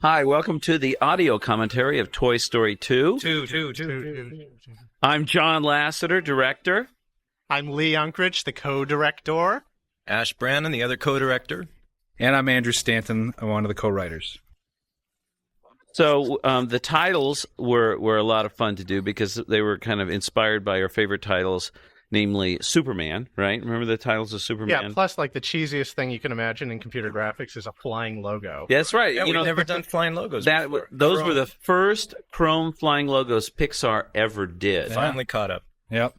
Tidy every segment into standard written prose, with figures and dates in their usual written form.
Hi, welcome to the audio commentary of Toy Story 2. I'm John Lasseter, director. I'm Lee Unkrich, the co-director. Ash Brannon, the other co-director. And I'm Andrew Stanton, one of the co-writers. So the titles were a lot of fun to do because they were kind of inspired by our favorite titles, namely Superman, right? Remember the titles of Superman? Yeah, plus like the cheesiest thing you can imagine in computer graphics is a flying logo. Yeah, that's right. Yeah, we've never done flying logos before. Those were the first chrome flying logos Pixar ever did. Finally caught up. Yep.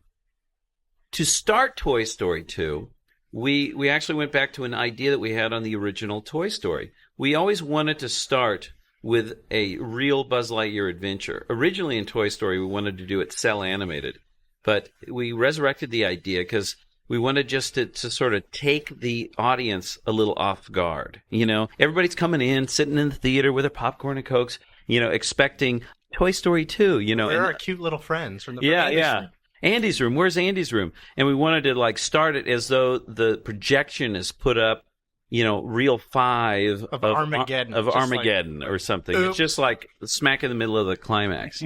To start Toy Story 2, we actually went back to an idea that we had on the original Toy Story. We always wanted to start with a real Buzz Lightyear adventure. Originally in Toy Story, we wanted to do it cell animated, but we resurrected the idea because we wanted just to sort of take the audience a little off guard. You know, everybody's coming in, sitting in the theater with their popcorn and Cokes, you know, expecting Toy Story 2, you know. Where are our cute little friends from the Yeah. Andy's room. Where's Andy's room? And we wanted to like start it as though the projection is put up, you know, reel 5 of Armageddon. Of Armageddon or something. It's just like smack in the middle of the climax.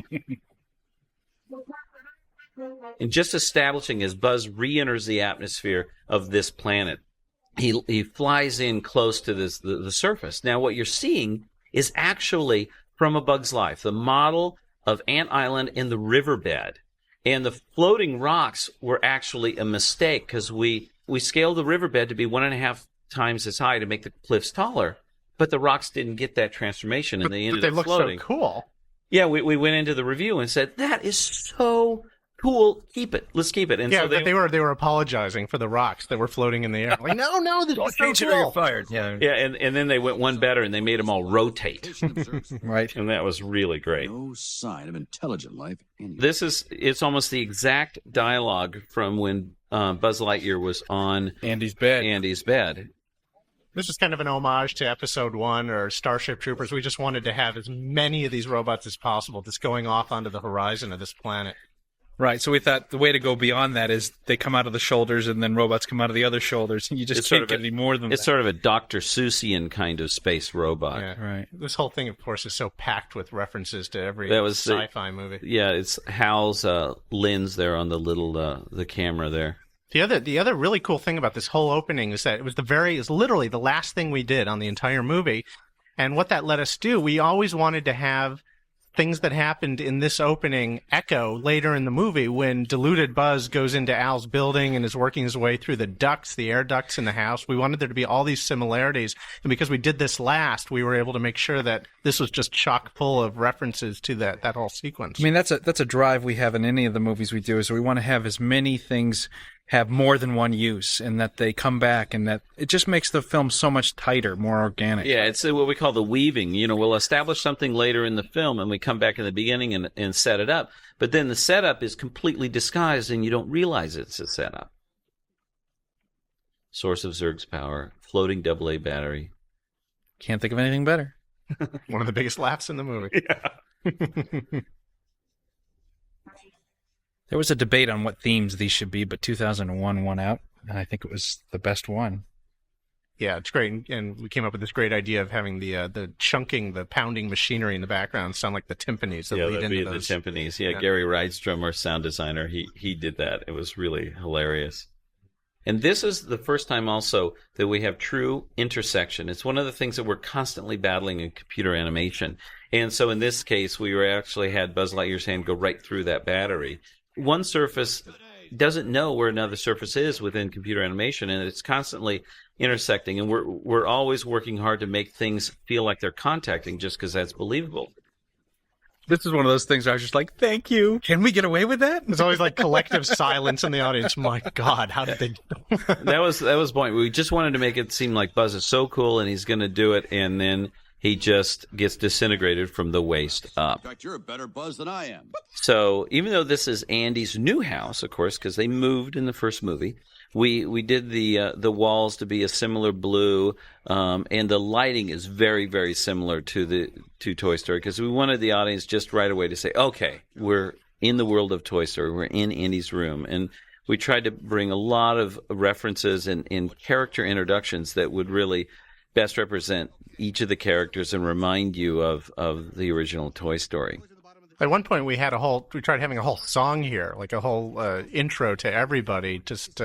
And just establishing as Buzz re-enters the atmosphere of this planet, he flies in close to the surface. Now, what you're seeing is actually from A Bug's Life, the model of Ant Island in the riverbed. And the floating rocks were actually a mistake because we scaled the riverbed to be 1.5 times as high to make the cliffs taller, but the rocks didn't get that transformation, and they ended up floating. But they look so cool. Yeah, we went into the review and said, that is so cool. Keep it. Let's keep it. And yeah, so they were apologizing for the rocks that were floating in the air. Like, no, this is so cool. You're fired. Yeah, and then they went one better, and they made them all rotate. Right. And that was really great. No sign of intelligent life anywhere. It's almost the exact dialogue from when Buzz Lightyear was on Andy's bed. This is kind of an homage to Episode 1 or Starship Troopers. We just wanted to have as many of these robots as possible just going off onto the horizon of this planet. Right, so we thought the way to go beyond that is they come out of the shoulders and then robots come out of the other shoulders. You just can't get any more than that. It's sort of a Dr. Seussian kind of space robot. Yeah. Right. This whole thing, of course, is so packed with references to every sci-fi movie. Yeah, it's Hal's lens there on the little the camera there. The other really cool thing about this whole opening is that it was literally the last thing we did on the entire movie. And what that let us do, we always wanted to have things that happened in this opening echo later in the movie when deluded Buzz goes into Al's building and is working his way through the air ducts in the house. We wanted there to be all these similarities. And because we did this last, we were able to make sure that this was just chock full of references to that whole sequence. I mean, that's a drive we have in any of the movies we do, is we want to have as many things have more than one use, and that they come back, and that it just makes the film so much tighter, more organic. Yeah, it's what we call the weaving. You know, we'll establish something later in the film, and we come back in the beginning and set it up. But then the setup is completely disguised, and you don't realize it's a setup. Source of Zurg's power, floating AA battery. Can't think of anything better. One of the biggest laughs in the movie. Yeah. There was a debate on what themes these should be, but 2001 won out, and I think it was the best one. Yeah, it's great, and we came up with this great idea of having the chunking, the pounding machinery in the background sound like the timpanis that lead into those. The timpanis. Yeah, Gary Rydstrom, our sound designer, he did that. It was really hilarious. And this is the first time also that we have true intersection. It's one of the things that we're constantly battling in computer animation. And so in this case, we actually had Buzz Lightyear's hand go right through that battery. One surface doesn't know where another surface is within computer animation, and it's constantly intersecting. And we're always working hard to make things feel like they're contacting, just because that's believable. This is one of those things where I was just like, thank you. Can we get away with that? There's always like collective silence in the audience. My God, how did they... That was the point. We just wanted to make it seem like Buzz is so cool and he's going to do it, and then he just gets disintegrated from the waist up. In fact, you're a better Buzz than I am. So even though this is Andy's new house, of course, because they moved in the first movie, we did the walls to be a similar blue, and the lighting is very, very similar to Toy Story, because we wanted the audience just right away to say, okay, we're in the world of Toy Story, we're in Andy's room, and we tried to bring a lot of references and character introductions that would really best represent each of the characters and remind you of the original Toy Story. At one point, we tried having a whole song here, like a whole intro to everybody, just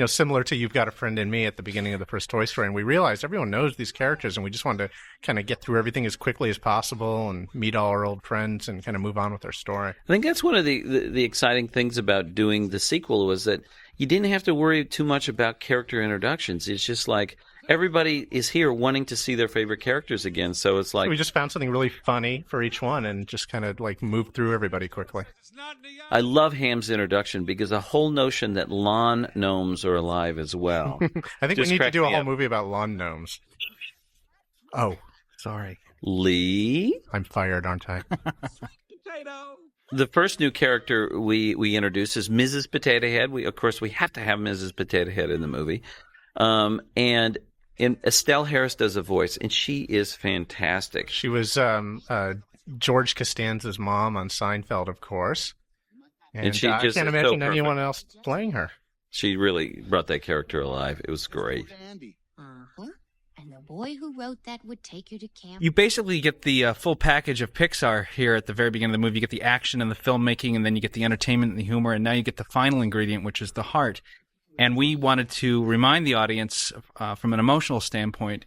similar to "You've Got a Friend in Me" at the beginning of the first Toy Story. And we realized everyone knows these characters, and we just wanted to kind of get through everything as quickly as possible and meet all our old friends and kind of move on with our story. I think that's one of the exciting things about doing the sequel was that you didn't have to worry too much about character introductions. It's just like everybody is here wanting to see their favorite characters again. So it's like we just found something really funny for each one and just kind of like moved through everybody quickly. I love Ham's introduction because the whole notion that lawn gnomes are alive as well. I think we need to do a whole movie about lawn gnomes. Oh, sorry. Lee? I'm fired, aren't I? The first new character we introduce is Mrs. Potato Head. Of course, we have to have Mrs. Potato Head in the movie. And Estelle Harris does a voice, and she is fantastic. She was George Costanza's mom on Seinfeld, of course. And she I can't imagine anyone else playing her. She really brought that character alive. It was great. And the boy who wrote that would take you to camp. You basically get the full package of Pixar here at the very beginning of the movie. You get the action and the filmmaking, and then you get the entertainment and the humor, and now you get the final ingredient, which is the heart. And we wanted to remind the audience from an emotional standpoint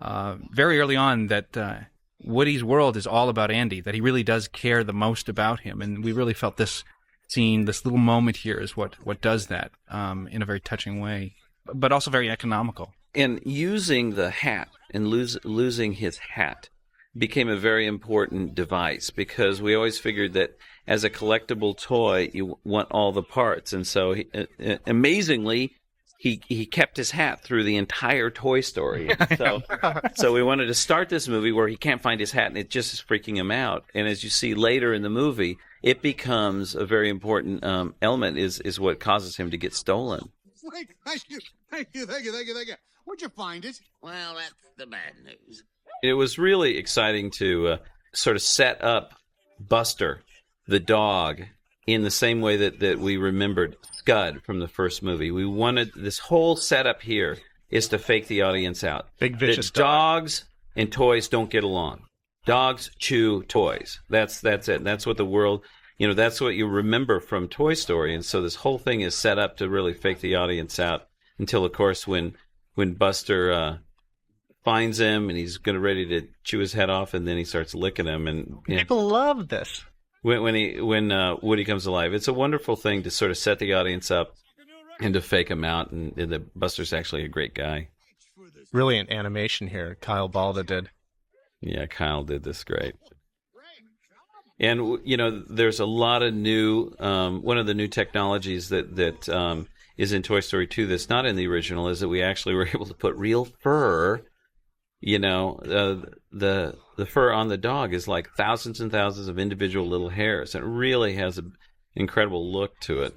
very early on that Woody's world is all about Andy, that he really does care the most about him. And we really felt this scene, this little moment here is what does that in a very touching way, but also very economical. And using the hat and losing his hat became a very important device because we always figured that as a collectible toy, you want all the parts. And so, amazingly, he kept his hat through the entire Toy Story. So we wanted to start this movie where he can't find his hat, and it just is freaking him out. And as you see later in the movie, it becomes a very important element, is what causes him to get stolen. Wait, thank you. Where'd you find it? Well, that's the bad news. It was really exciting to sort of set up Buster, the dog, in the same way that we remembered Scud from the first movie. We wanted this whole setup here is to fake the audience out. Big vicious dogs and toys don't get along. Dogs chew toys. That's it. That's what the world, that's what you remember from Toy Story. And so this whole thing is set up to really fake the audience out until, of course, when Buster finds him and he's ready to chew his head off, and then he starts licking him. And people love this. When Woody comes alive, it's a wonderful thing to sort of set the audience up and to fake him out. And the Buster's actually a great guy. Brilliant animation here. Kyle Balda did. Yeah, Kyle did this great. And there's a lot of new. One of the new technologies that is in Toy Story 2 that's not in the original is that we actually were able to put real fur. The fur on the dog is like thousands and thousands of individual little hairs. It really has an incredible look to it.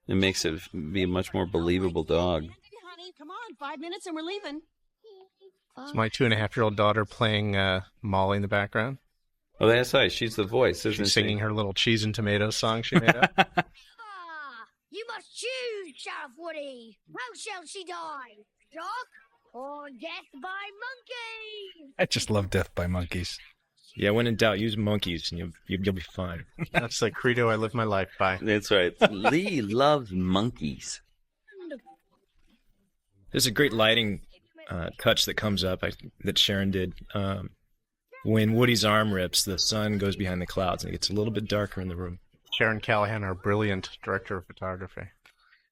It makes it be a much more believable dog. Honey, come on, 5 minutes and we're leaving. It's my 2.5-year-old daughter playing Molly in the background. Oh, that's right. She's the voice, isn't she? She's singing her little cheese and tomatoes song she made up. You must choose, Sheriff Woody. How shall she die? Shock or death by monkey? I just love Death by Monkeys. Yeah, when in doubt, use monkeys and you'll be fine. That's the credo I live my life by. That's right. Lee loves monkeys. There's a great lighting touch that comes up that Sharon did. When Woody's arm rips, the sun goes behind the clouds and it gets a little bit darker in the room. Sharon Callahan, our brilliant director of photography.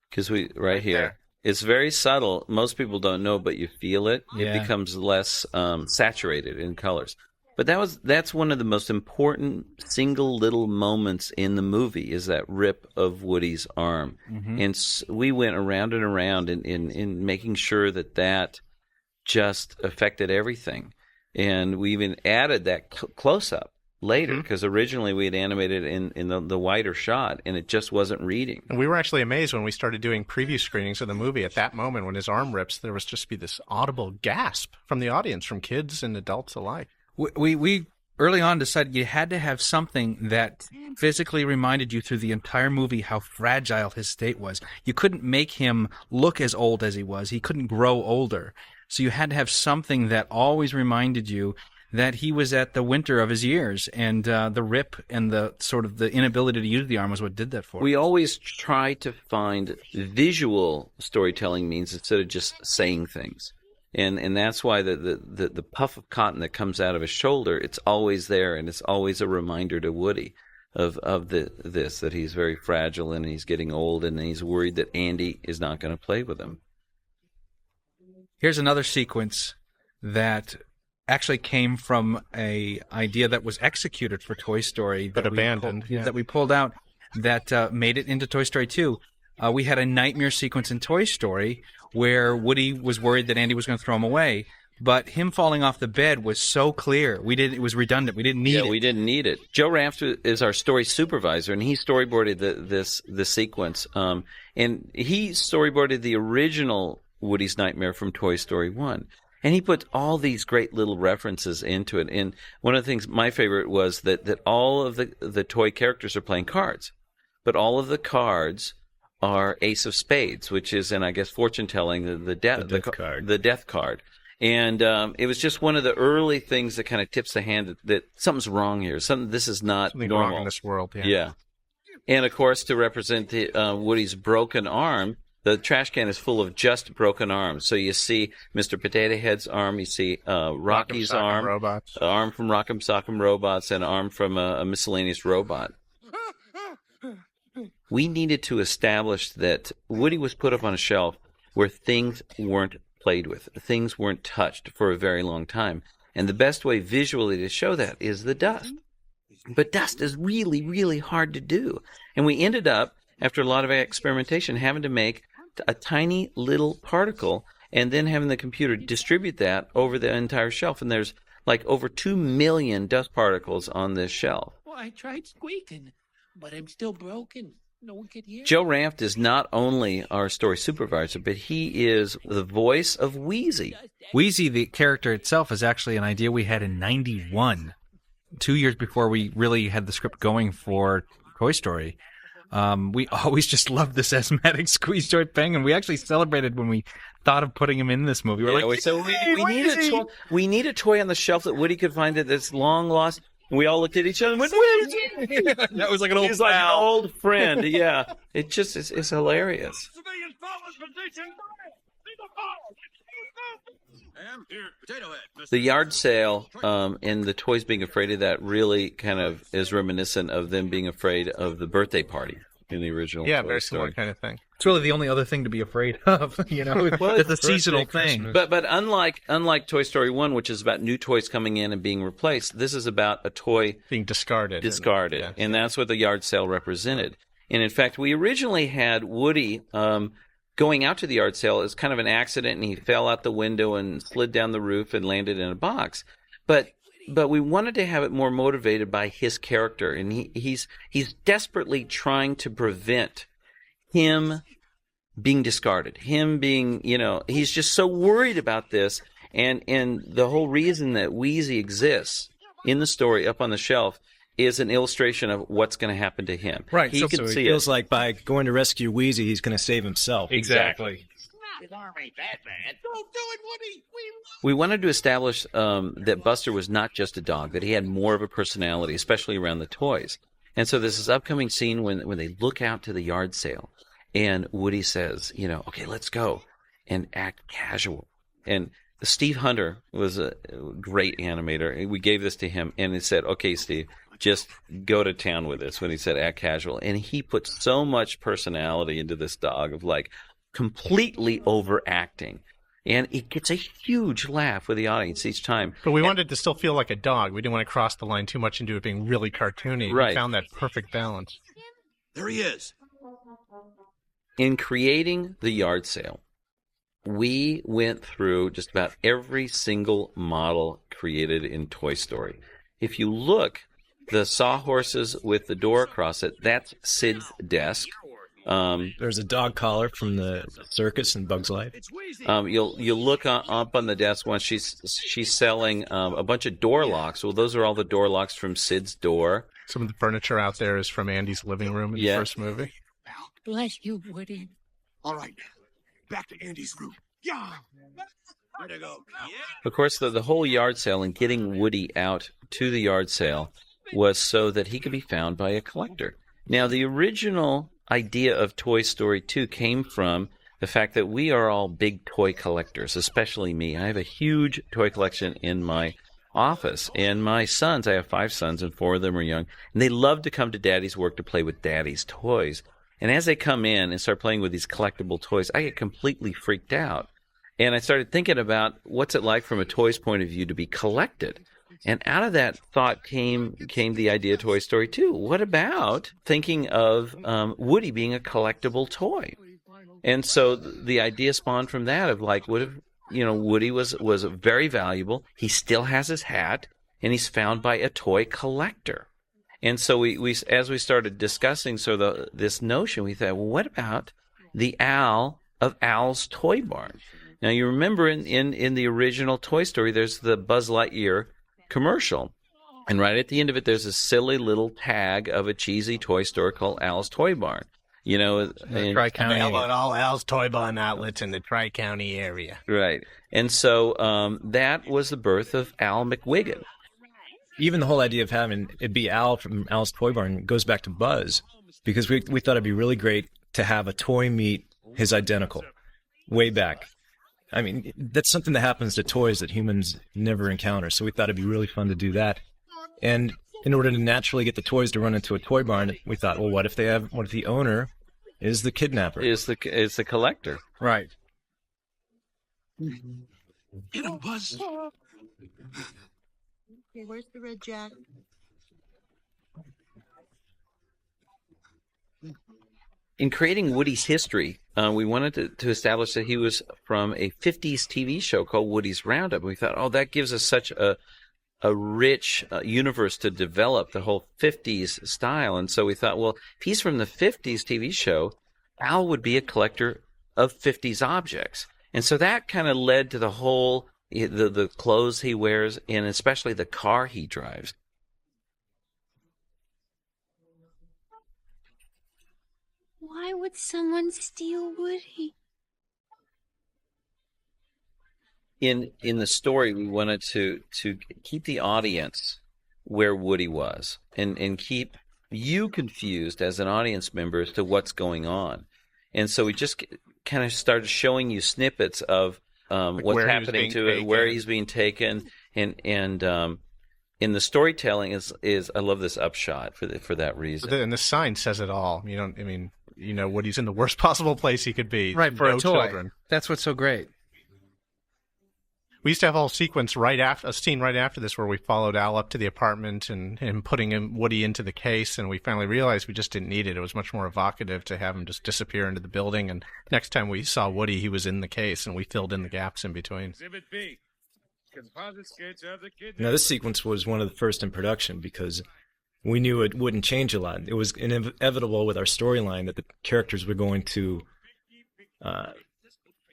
Because right here, it's very subtle. Most people don't know, but you feel it. Yeah. It becomes less saturated in colors. But that's one of the most important single little moments in the movie is that rip of Woody's arm. Mm-hmm. And we went around and around in making sure that just affected everything. And we even added that close-up later, because originally we had animated in the wider shot, and it just wasn't reading. And we were actually amazed when we started doing preview screenings of the movie. At that moment, when his arm rips, there was just be this audible gasp from the audience, from kids and adults alike. We early on decided you had to have something that physically reminded you through the entire movie how fragile his state was. You couldn't make him look as old as he was. He couldn't grow older. So you had to have something that always reminded you that he was at the winter of his years, and the rip and the sort of the inability to use the arm was what did that for him. We always try to find visual storytelling means instead of just saying things. And that's why the puff of cotton that comes out of his shoulder, it's always there, and it's always a reminder to Woody of this, that he's very fragile and he's getting old, and he's worried that Andy is not going to play with him. Here's another sequence that actually came from a idea that was executed for Toy Story But abandoned. that we pulled out that made it into Toy Story 2. We had a nightmare sequence in Toy Story where Woody was worried that Andy was going to throw him away, but him falling off the bed was so clear. It was redundant. We didn't need it. Yeah, we didn't need it. Joe Raft is our story supervisor, and he storyboarded this sequence. And he storyboarded the original Woody's Nightmare from Toy Story 1. And he put all these great little references into it. And one of the things, my favorite, was that all of the toy characters are playing cards. But all of the cards are Ace of Spades, which is, and I guess fortune telling, the death card. The death card. And it was just one of the early things that kind of tips the hand that something's wrong here. This is not Something normal. wrong in this world. Yeah. And of course, to represent Woody's broken arm, the trash can is full of just broken arms. So you see Mr. Potato Head's arm, you see Rocky's arm, Robots. arm from Rock'em Sock'em Robots, and an arm from a miscellaneous robot. We needed to establish that Woody was put up on a shelf where things weren't played with, things weren't touched for a very long time. And the best way visually to show that is the dust. But dust is really, really hard to do. And we ended up, after a lot of experimentation, having to make a tiny little particle and then having the computer distribute that over the entire shelf. And there's like over 2 million dust particles on this shelf. Well, I tried squeaking, but I'm still broken. No one could hear. Joe Raft is not only our story supervisor, but he is the voice of Wheezy. Wheezy, the character itself, is actually an idea we had in 91, 2 years before we really had the script going for Toy Story. We always just loved this asthmatic squeeze toy penguin. We actually celebrated when we thought of putting him in this movie. We're we need a toy on the shelf that Woody could find that's long lost. And we all looked at each other and went, Wheezy! That was like an old He's like an old friend, yeah. It just is hilarious. The yard sale and the toys being afraid of that really kind of is reminiscent of them being afraid of the birthday party in the original Yeah, Toy very Story. similar kind of thing. It's really the only other thing to be afraid of, you know. It's a seasonal thing. But unlike Toy Story 1, which is about new toys coming in and being replaced, this is about a toy Being discarded. and that's what the yard sale represented. And in fact, we originally had Woody going out to the yard sale as kind of an accident, and he fell out the window and slid down the roof and landed in a box. But we wanted to have it more motivated by his character, and he's desperately trying to prevent him being discarded, him being, he's just so worried about this, and the whole reason that Wheezy exists in the story up on the shelf is an illustration of what's going to happen to him. Right, He so can he see feels it. like by going to rescue Wheezy, he's going to save himself. Exactly. His arm ain't that bad. Don't do it, Woody. We wanted to establish that Buster was not just a dog, that he had more of a personality, especially around the toys. And so there's this upcoming scene when they look out to the yard sale, and Woody says, okay, let's go, and act casual. And Steve Hunter was a great animator. We gave this to him, and he said, okay, Steve, just go to town with this when he said act casual. And he put so much personality into this dog of like completely overacting. And it gets a huge laugh with the audience each time. But we wanted to still feel like a dog. We didn't want to cross the line too much into it being really cartoony. Right. We found that perfect balance. There he is. In creating the yard sale, we went through just about every single model created in Toy Story. If you look, the sawhorses with the door across it, that's Sid's desk. There's a dog collar from the circus in Bug's Life. It's Wheezy. You'll look up on the desk when she's selling a bunch of door locks. Well, those are all the door locks from Sid's door. Some of the furniture out there is from Andy's living room in the first movie. Bless you, Woody. All right. Back to Andy's room. Yeah. Way to go. Of course, the whole yard sale and getting Woody out to the yard sale was so that he could be found by a collector. Now, the original idea of Toy Story 2 came from the fact that we are all big toy collectors, especially me. I have a huge toy collection in my office. And my sons, I have 5 sons, and 4 of them are young, and they love to come to Daddy's work to play with Daddy's toys. And as they come in and start playing with these collectible toys, I get completely freaked out. And I started thinking about what's it like from a toy's point of view to be collected. And out of that thought came the idea of Toy Story 2. What about thinking of Woody being a collectible toy? And so the idea spawned from that of like, what if, Woody was very valuable. He still has his hat, and he's found by a toy collector. And so we as we started discussing this notion, we thought, well, what about the Al of Al's Toy Barn? Now, you remember in the original Toy Story, there's the Buzz Lightyear commercial. And right at the end of it, there's a silly little tag of a cheesy toy store called Al's Toy Barn. Tri-County. Available at all Al's Toy Barn outlets in the Tri-County area. Right. And so that was the birth of Al McWiggin. Even the whole idea of having it be Al from Al's Toy Barn goes back to Buzz, because we thought it'd be really great to have a toy meet his identical way back. I mean, that's something that happens to toys that humans never encounter, so we thought it'd be really fun to do that. And in order to naturally get the toys to run into a toy barn, we thought, well, what if the owner is the kidnapper? Is the collector. Right. Get him, Buzz. Okay, where's the red jack? In creating Woody's history, we wanted to establish that he was from a 50s TV show called Woody's Roundup. We thought, that gives us such a rich universe to develop the whole 50s style. And so we thought, well, if he's from the 50s TV show, Al would be a collector of 50s objects. And so that kind of led to the whole, the clothes he wears, and especially the car he drives. Why would someone steal Woody? In the story, we wanted to keep the audience where Woody was, and keep you confused as an audience member as to what's going on. And so we just kind of started showing you snippets of what's happening to it, where he's being taken, and in the storytelling is I love this upshot for that reason. And the sign says it all. Woody's in the worst possible place he could be. Right, for no a toy. Children. That's what's so great. We used to have a whole sequence a scene right after this where we followed Al up to the apartment and putting Woody into the case, and we finally realized we just didn't need it. It was much more evocative to have him just disappear into the building, and next time we saw Woody, he was in the case, and we filled in the gaps in between. Exhibit B. Composite sketch of the kid. Now, this sequence was one of the first in production because we knew it wouldn't change a lot. It was inevitable with our storyline that the characters were going to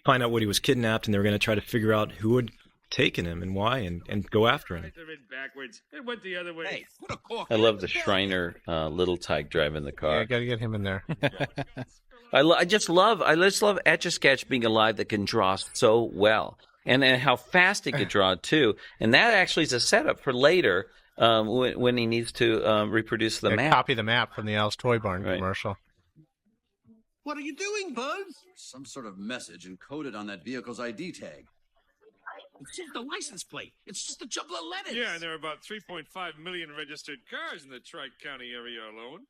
find out Woody was kidnapped, and they were going to try to figure out who had taken him and why, and go after him. Backwards. It went the other way. Hey, put a cork. I love the Shriner Little Tyke driving the car. Yeah, got to get him in there. I just love Etch-a-Sketch being alive that can draw so well, and how fast it could draw too. And that actually is a setup for later when he needs to reproduce the map. Copy the map from the Al's Toy Barn commercial. What are you doing, Buzz? Some sort of message encoded on that vehicle's ID tag. It's just the license plate. It's just a jumble of letters. Yeah, and there are about 3.5 million registered cars in the Tri-County area alone.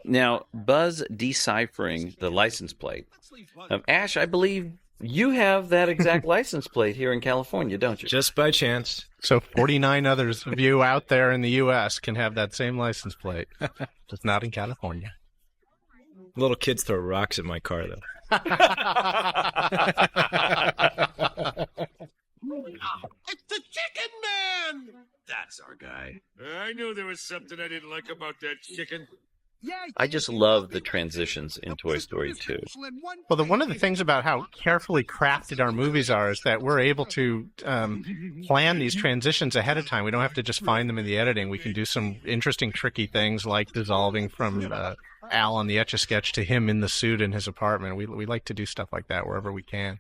Now, Buzz deciphering the license plate. Ash, I believe you have that exact license plate here in California, don't you? Just by chance. So 49 others of you out there in the U.S. can have that same license plate. Just not in California. Little kids throw rocks at my car, though. It's the Chicken Man! That's our guy. I knew there was something I didn't like about that chicken. I just love the transitions in Toy Story 2. Well, one of the things about how carefully crafted our movies are is that we're able to plan these transitions ahead of time. We don't have to just find them in the editing. We can do some interesting, tricky things like dissolving from Al on the Etch-a-Sketch to him in the suit in his apartment. We like to do stuff like that wherever we can.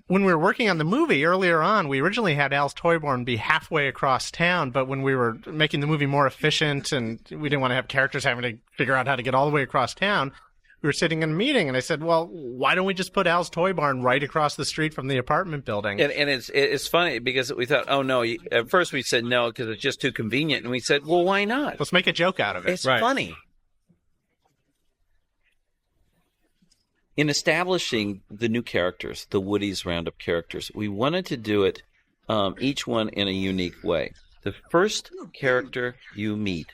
When we were working on the movie earlier on, we originally had Al's Toy Barn be halfway across town, but when we were making the movie more efficient and we didn't want to have characters having to figure out how to get all the way across town, we were sitting in a meeting and I said, well, why don't we just put Al's Toy Barn right across the street from the apartment building? And it's funny because we thought, oh, no. At first we said no because it's just too convenient. And we said, well, why not? Let's make a joke out of it. It's funny. In establishing the new characters, the Woody's Roundup characters, we wanted to do it each one in a unique way. The first character you meet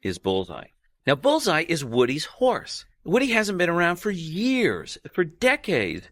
is Bullseye. Now, Bullseye is Woody's horse. Woody hasn't been around for years, for decades.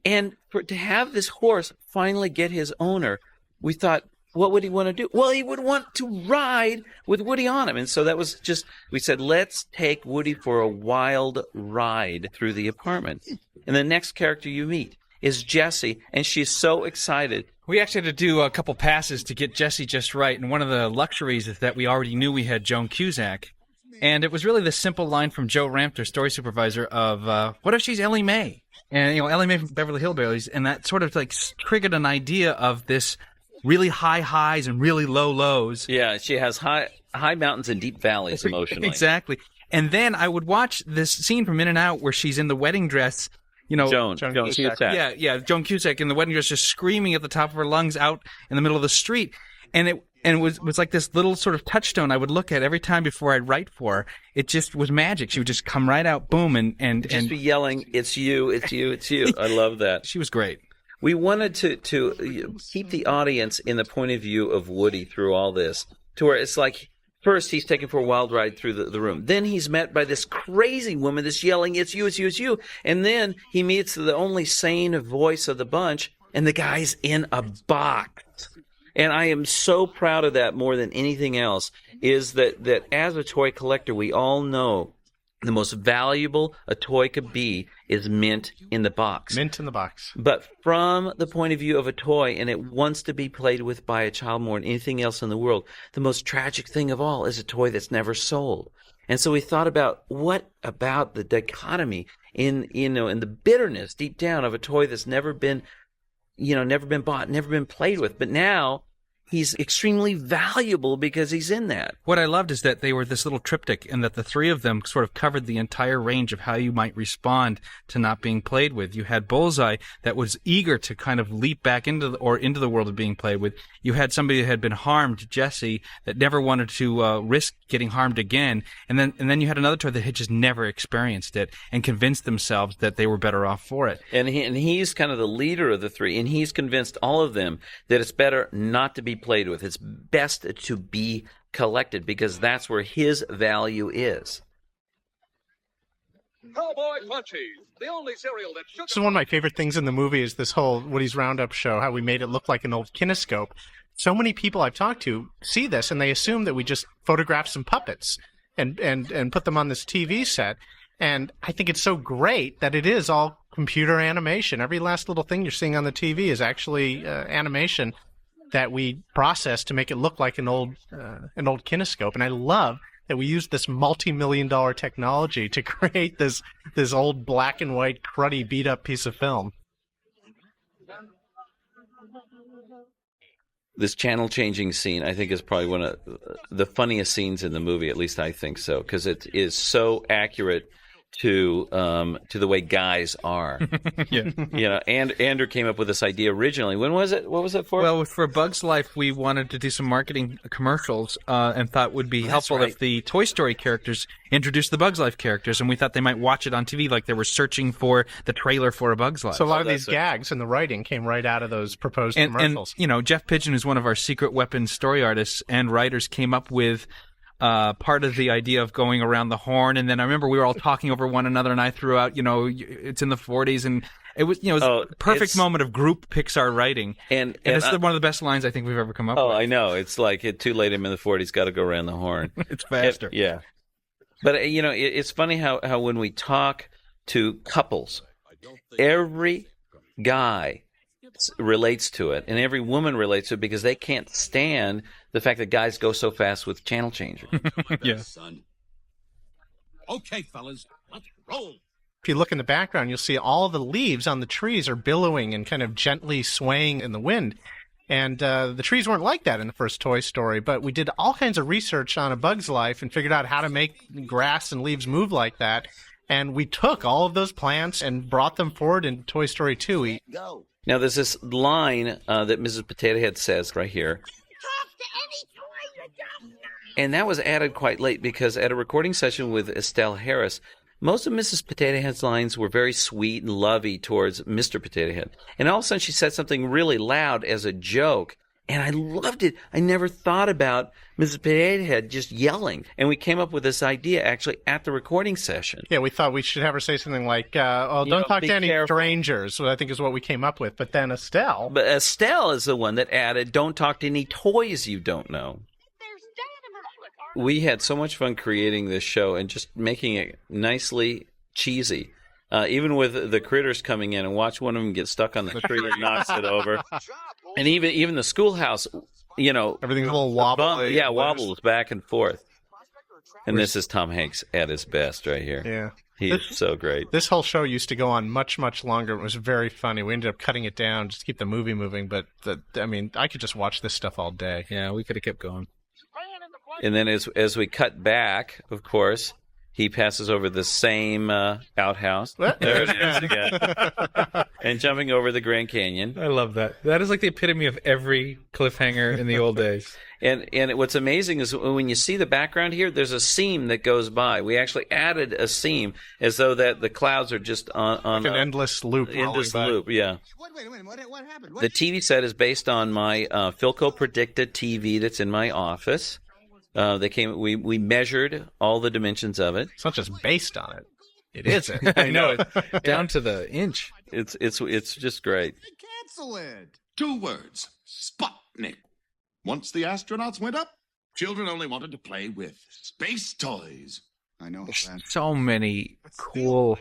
And to have this horse finally get his owner, we thought, what would he want to do? Well, he would want to ride with Woody on him. And so that was just, we said, let's take Woody for a wild ride through the apartment. And the next character you meet is Jessie, and she's so excited. We actually had to do a couple passes to get Jessie just right. And one of the luxuries is that we already knew we had Joan Cusack. And it was really the simple line from Joe Rampter, story supervisor, of, what if she's Ellie Mae? And, Ellie Mae from Beverly Hillbillies. And that sort of triggered an idea of this really high highs and really low lows. Yeah, she has high mountains and deep valleys emotionally. Exactly. And then I would watch this scene from In and Out where she's in the wedding dress. Joan Cusack. Yeah, Joan Cusack in the wedding dress, just screaming at the top of her lungs out in the middle of the street. And it was like this little sort of touchstone I would look at every time before I'd write for her. It just was magic. She would just come right out, boom, and just be yelling, "It's you, it's you, it's you." I love that. She was great. We wanted to keep the audience in the point of view of Woody through all this, to where it's like, first he's taken for a wild ride through the room. Then he's met by this crazy woman that's yelling, "It's you, it's you, it's you." And then he meets the only sane voice of the bunch, and the guy's in a box. And I am so proud of that more than anything else, is that as a toy collector, we all know the most valuable a toy could be is mint in the box. Mint in the box. But from the point of view of a toy, and it wants to be played with by a child more than anything else in the world, the most tragic thing of all is a toy that's never sold. And so we thought about what about the dichotomy in the bitterness deep down of a toy that's never been bought, never been played with. But now he's extremely valuable because he's in that. What I loved is that they were this little triptych and that the three of them sort of covered the entire range of how you might respond to not being played with. You had Bullseye that was eager to kind of leap back into the world of being played with. You had somebody that had been harmed, Jessie, that never wanted to risk getting harmed again. And then you had another toy that had just never experienced it and convinced themselves that they were better off for it. And he's kind of the leader of the three, and he's convinced all of them that it's better not to be played with. It's best to be collected because that's where his value is. Cowboy Munchies, the only cereal that should... So one of my favorite things in the movie is this whole Woody's Roundup show, how we made it look like an old kinescope. So many people I've talked to see this and they assume that we just photographed some puppets and put them on this TV set. And I think it's so great that it is all computer animation. Every last little thing you're seeing on the TV is actually animation that we process to make it look like an old kinescope. And I love that we used this multi-million-dollar technology to create this old black and white cruddy beat-up piece of film. This channel-changing scene, I think, is probably one of the funniest scenes in the movie. At least I think so, because it is so accurate to the way guys are. Yeah. And Andrew came up with this idea originally. When was it? What was it for? Well, for Bug's Life, we wanted to do some marketing commercials and thought it would be helpful if the Toy Story characters introduced the Bug's Life characters, and we thought they might watch it on TV like they were searching for the trailer for a Bug's Life. So a lot of these gags and the writing came right out of those proposed commercials. And, Jeff Pigeon, who's one of our secret weapons story artists and writers, came up with part of the idea of going around the horn. And then I remember we were all talking over one another, and I threw out, it's in the 40s, and It was, it was a perfect moment of group Pixar writing. And it's one of the best lines I think we've ever come up with. Oh, I know. It's like, too late, I'm in the 40s, got to go around the horn. It's faster. Yeah. But, it's funny how when we talk to couples, every guy relates to it, and every woman relates to it because they can't stand the fact that guys go so fast with channel changer. Yeah. Okay, fellas, let's roll. If you look in the background, you'll see all the leaves on the trees are billowing and kind of gently swaying in the wind. And the trees weren't like that in the first Toy Story, but we did all kinds of research on A Bug's Life and figured out how to make grass and leaves move like that. And we took all of those plants and brought them forward in Toy Story 2. Now, there's this line that Mrs. Potato Head says right here. And that was added quite late because at a recording session with Estelle Harris, most of Mrs. Potato Head's lines were very sweet and lovey towards Mr. Potato Head. And all of a sudden she said something really loud as a joke. And I loved it. I never thought about Mrs. Potato Head just yelling. And we came up with this idea actually at the recording session. Yeah, we thought we should have her say something like, don't talk to any strangers, I think is what we came up with. But then Estelle. But Estelle is the one that added, don't talk to any toys you don't know. We had so much fun creating this show and just making it nicely cheesy. Even with the critters coming in, and watch one of them get stuck on the tree and knocks it over. And even the schoolhouse, everything's a little wobbly. Wobbles back and forth. And this is Tom Hanks at his best right here. Yeah. He's so great. This whole show used to go on much, much longer. It was very funny. We ended up cutting it down just to keep the movie moving. But, I could just watch this stuff all day. Yeah, we could have kept going. And then as we cut back, of course, he passes over the same outhouse. There it is again. And jumping over the Grand Canyon. I love that. That is like the epitome of every cliffhanger in the old days. And what's amazing is when you see the background here, there's a seam that goes by. We actually added a seam as though that the clouds are just on like an endless loop. Endless loop, yeah. Wait, what happened? The TV set is based on my Philco Predicta TV that's in my office. We measured all the dimensions of it. It's not just based on it. It isn't. I know. Down to the inch. It's just great. Cancel it. 2 words. Sputnik. Once the astronauts went up, children only wanted to play with space toys. I know. So many cool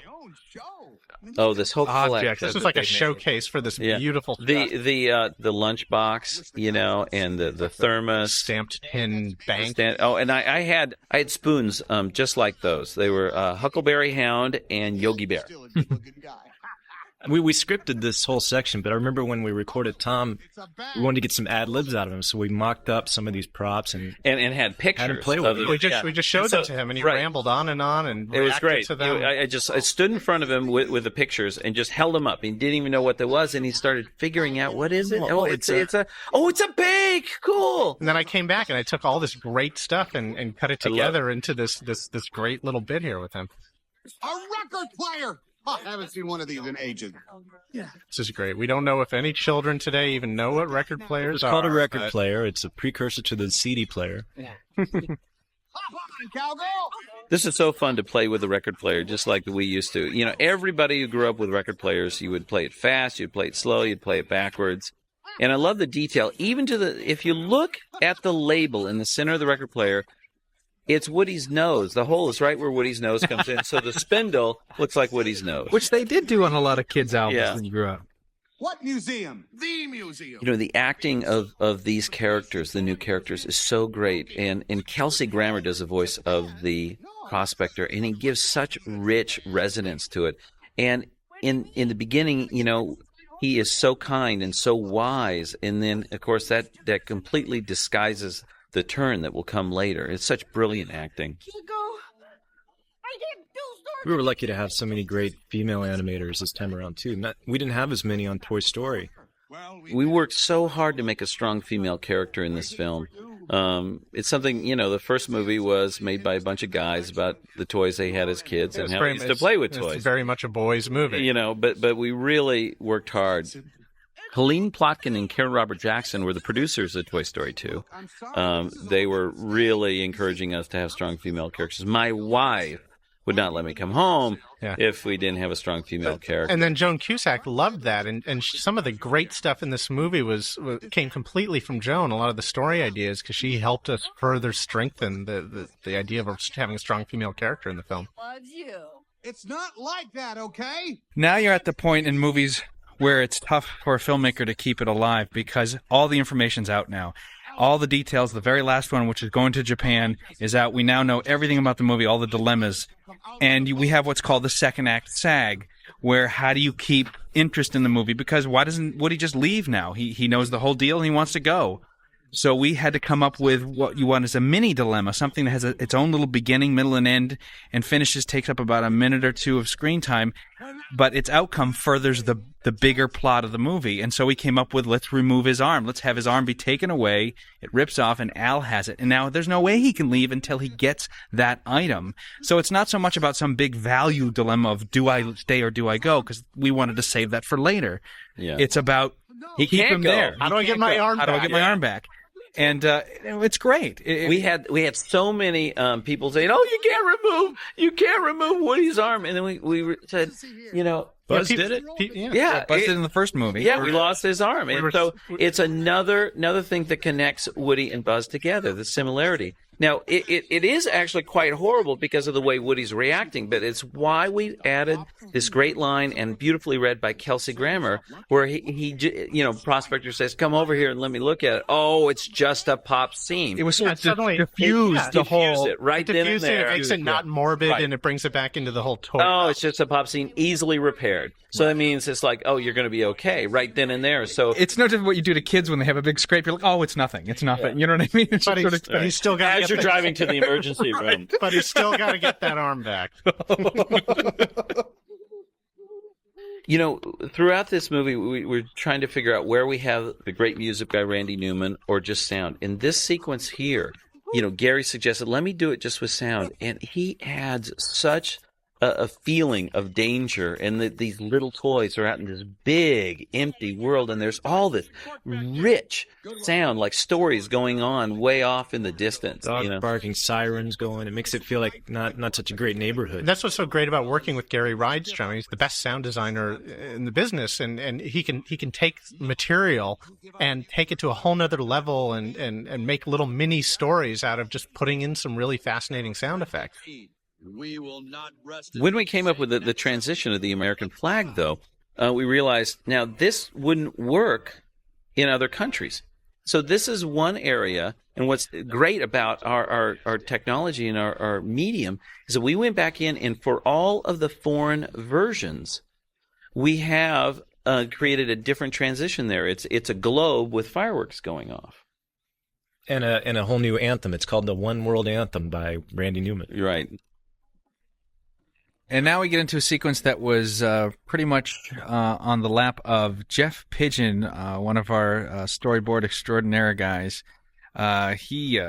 this whole collection. This is like a showcase for this beautiful stuff. The lunchbox, and the thermos, stamped tin bank. And I had spoons just like those. They were Huckleberry Hound and Yogi Bear. We scripted this whole section, but I remember when we recorded Tom, we wanted to get some ad-libs out of him, so we mocked up some of these props and had pictures. Had him play with it. We just showed them to him, and he rambled on and it was great. To them. I stood in front of him with the pictures and just held them up. He didn't even know what there was, and he started figuring out what is it. It's a bank. Cool. And then I came back and I took all this great stuff and cut it together into this great little bit here with him. A record player. I haven't seen one of these in ages. Yeah. This is great. We don't know if any children today even know what record players are. It's called a record player. It's a precursor to the CD player. Yeah. Hop on, cowgirl! This is so fun to play with the record player, just like we used to. Everybody who grew up with record players, you would play it fast, you'd play it slow, you'd play it backwards. And I love the detail. Even if you look at the label in the center of the record player, it's Woody's nose. The hole is right where Woody's nose comes in. So the spindle looks like Woody's nose. Which they did do on a lot of kids' albums when you grew up. What museum? The museum. The acting of these characters, the new characters, is so great. And Kelsey Grammer does the voice of the prospector, and he gives such rich resonance to it. And in the beginning, he is so kind and so wise. And then, of course, that completely disguises the turn that will come later. It's such brilliant acting. We were lucky to have so many great female animators this time around, too. We didn't have as many on Toy Story. We worked so hard to make a strong female character in this film. It's something, the first movie was made by a bunch of guys about the toys they had as kids and how they used to play with toys. It's very much a boys' movie. But we really worked hard. Helene Plotkin and Karen Robert Jackson were the producers of Toy Story 2. They were really encouraging us to have strong female characters. My wife would not let me come home Yeah. if we didn't have a strong female character. And then Joan Cusack loved that, and some of the great stuff in this movie came completely from Joan. A lot of the story ideas, because she helped us further strengthen the idea of having a strong female character in the film. It's not like that, okay? Now you're at the point in movies where it's tough for a filmmaker to keep it alive because all the information's out now. All the details, the very last one, which is going to Japan, is out. We now know everything about the movie, all the dilemmas. And we have what's called the second act sag, where how do you keep interest in the movie? Because why doesn't Woody just leave now? He knows the whole deal and he wants to go. So we had to come up with what you want as a mini dilemma, something that has its own little beginning, middle, and end, and finishes, takes up about a minute or two of screen time, but its outcome furthers the bigger plot of the movie. And so we came up with, let's remove his arm. Let's have his arm be taken away. It rips off, and Al has it. And now there's no way he can leave until he gets that item. So it's not so much about some big value dilemma of do I stay or do I go, because we wanted to save that for later. Yeah. It's about keep him there. How do I get my arm back? How do I get my arm back? And it's great. We had so many people saying, "Oh, you can't remove Woody's arm," and then we said, Buzz did it. Buzz did it in the first movie. Yeah, we lost his arm, and so it's another thing that connects Woody and Buzz together. The similarity. Now, it is actually quite horrible because of the way Woody's reacting, but it's why we added this great line, and beautifully read by Kelsey Grammer, where he Prospector says, "Come over here and let me look at it." Oh, it's just a pop scene. It was sort of suddenly diffused the whole. It right then and there. It makes it not morbid, and it brings it back into the whole toy. Oh, it's just a pop scene, easily repaired. So that means it's like, oh, you're going to be okay right then and there. So it's no different what you do to kids when they have a big scrape. You're like, oh, it's nothing. It's nothing. You know what I mean? It's But he's still got as you're driving to the emergency room. But he's still got to get that arm back. Throughout this movie, we're trying to figure out where we have the great music by Randy Newman or just sound. In this sequence here, Gary suggested, let me do it just with sound. And he adds such a feeling of danger, and these little toys are out in this big, empty world, and there's all this rich sound, like stories going on way off in the distance. Dog barking, sirens going. It makes it feel like not such a great neighborhood. And that's what's so great about working with Gary Rydstrom. He's the best sound designer in the business, and he can take material and take it to a whole nother level and make little mini stories out of just putting in some really fascinating sound effects. We will not rest. When we came up with the transition of the American flag, though, we realized now this wouldn't work in other countries. So this is one area, and what's great about our technology and our medium is that we went back in, and for all of the foreign versions, we have created a different transition there. It's a globe with fireworks going off. And a whole new anthem. It's called the One World Anthem by Randy Newman. You're right. And now we get into a sequence that was pretty much on the lap of Jeff Pigeon, one of our storyboard extraordinaire guys. He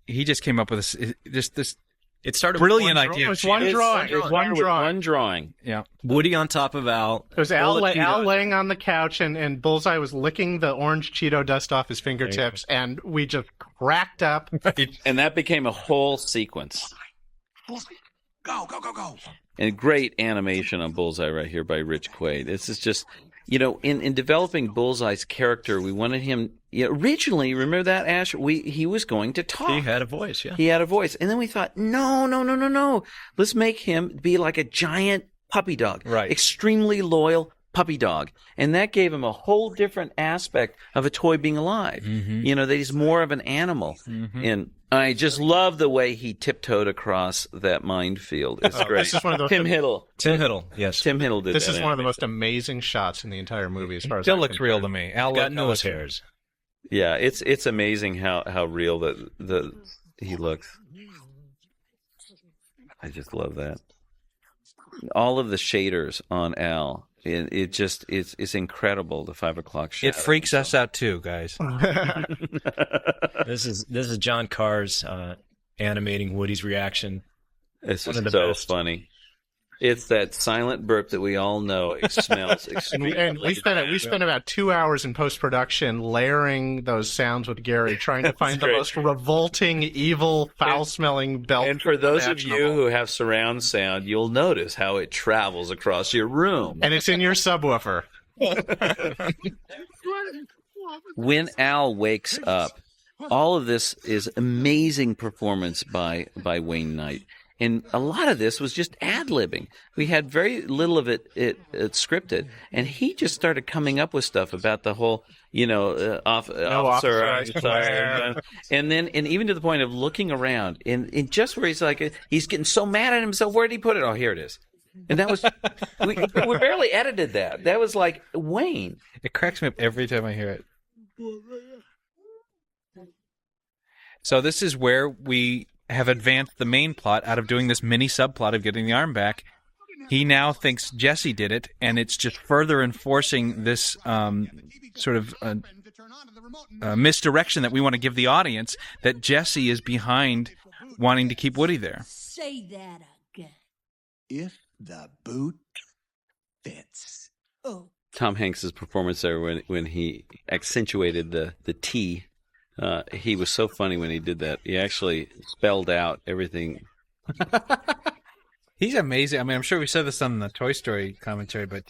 just came up with this It started brilliant with idea. It was one drawing. It was one drawing. One drawing. Yeah. Woody on top of Al. It was Al laying on the couch, and Bullseye was licking the orange Cheeto dust off his fingertips, and we just cracked up. And that became a whole sequence. Go, go, go, go. And great animation on Bullseye right here by Rich Quaid. This is just, in developing Bullseye's character, we wanted him, originally, remember that, Ash? He was going to talk. He had a voice, yeah. He had a voice. And then we thought, no. Let's make him be like a giant puppy dog. Right. Extremely loyal puppy dog. And that gave him a whole different aspect of a toy being alive. Mm-hmm. That he's more of an animal. Mm-hmm. And I just love the way he tiptoed across that minefield. It's great. This is one of those, Tim Hiddle, yes. Tim Hiddle did This that. is one of the most amazing shots in the entire movie, as far as Still I'm looks real to me. Al Got nose hairs. Yeah, it's amazing how real he looks. I just love that. All of the shaders on Al. It's incredible, the 5 o'clock shadow. It freaks us out too, guys. This is John Carr's animating Woody's reaction. It's One just of the so best. funny. It's that silent burp that we all know. It smells extremely. And we spent about 2 hours in post-production layering those sounds with Gary, trying to find the most revolting, evil, foul-smelling belt. And for those of you who have surround sound, you'll notice how it travels across your room. And it's in your subwoofer. When Al wakes up, all of this is amazing performance by Wayne Knight. And a lot of this was just ad-libbing. We had very little of it scripted. And he just started coming up with stuff about the whole, officer, I'm sorry. And even to the point of looking around, and just where he's like, he's getting so mad at himself, where did he put it? Oh, here it is. And that was, we barely edited that. That was like Wayne. It cracks me up every time I hear it. So this is where we have advanced the main plot out of doing this mini subplot of getting the arm back. He now thinks Jessie did it, and it's just further enforcing this sort of misdirection that we want to give the audience, that Jessie is behind wanting to keep Woody there. Say that again. If the boot fits. Oh. Tom Hanks' performance there when he accentuated the T. He was so funny when he did that. He actually spelled out everything. He's amazing. I mean, I'm sure we said this on the Toy Story commentary, but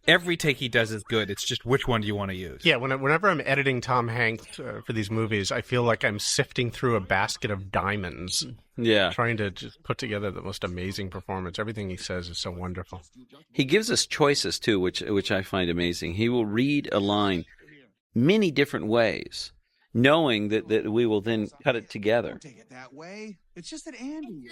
every take he does is good. It's just which one do you want to use? Yeah, whenever I'm editing Tom Hanks for these movies, I feel like I'm sifting through a basket of diamonds. Yeah. Trying to just put together the most amazing performance. Everything he says is so wonderful. He gives us choices, too, which I find amazing. He will read a line many different ways, knowing that we will then cut it together. Don't take it that way. It's just that Andy.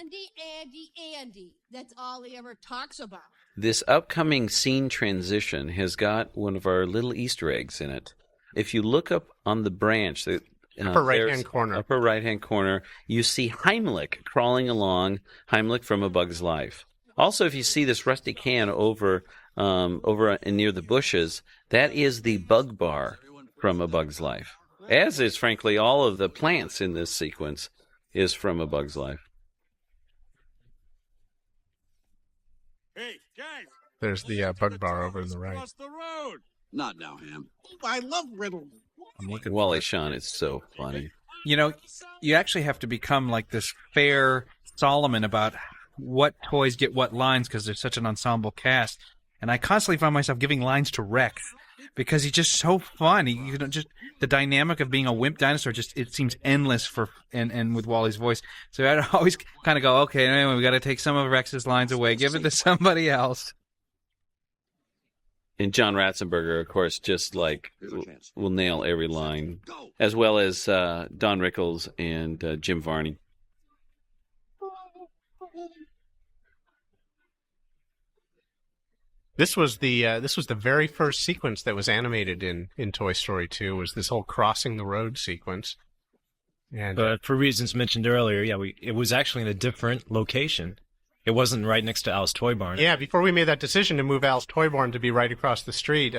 Andy. That's all he ever talks about. This upcoming scene transition has got one of our little Easter eggs in it. If you look up on the branch, upper right-hand corner, you see Heimlich crawling along, Heimlich from A Bug's Life. Also, if you see this rusty can over near the bushes, that is the bug bar from A Bug's Life. As is, frankly, all of the plants in this sequence is from A Bug's Life. Hey, guys! There's the bug bar over on the right. Across the road! Not now, Ham. I love riddles. I'm looking Wally Shawn, it's so funny. You actually have to become like this fair Solomon about what toys get what lines because there's such an ensemble cast. And I constantly find myself giving lines to Rex because he's just so fun. Just the dynamic of being a wimp dinosaur, it seems endless and with Wally's voice. So I'd always kind of go, okay, anyway, we got to take some of Rex's lines away, give it to somebody else. And John Ratzenberger, of course, just like will nail every line, as well as Don Rickles and Jim Varney. This was the very first sequence that was animated in Toy Story 2. Was this whole crossing the road sequence? And but for reasons mentioned earlier, it was actually in a different location. It wasn't right next to Al's Toy Barn. Yeah, before we made that decision to move Al's Toy Barn to be right across the street,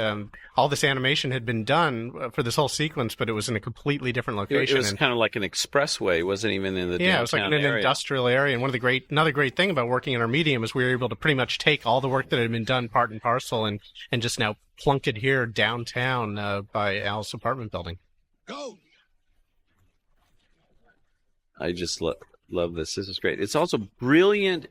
all this animation had been done for this whole sequence, but it was in a completely different location. It was kind of like an expressway. It wasn't even in the downtown it was like in an industrial area. And another great thing about working in our medium is we were able to pretty much take all the work that had been done part and parcel and just now plunk it here downtown by Al's apartment building. Go! I just love this. This is great. It's also brilliant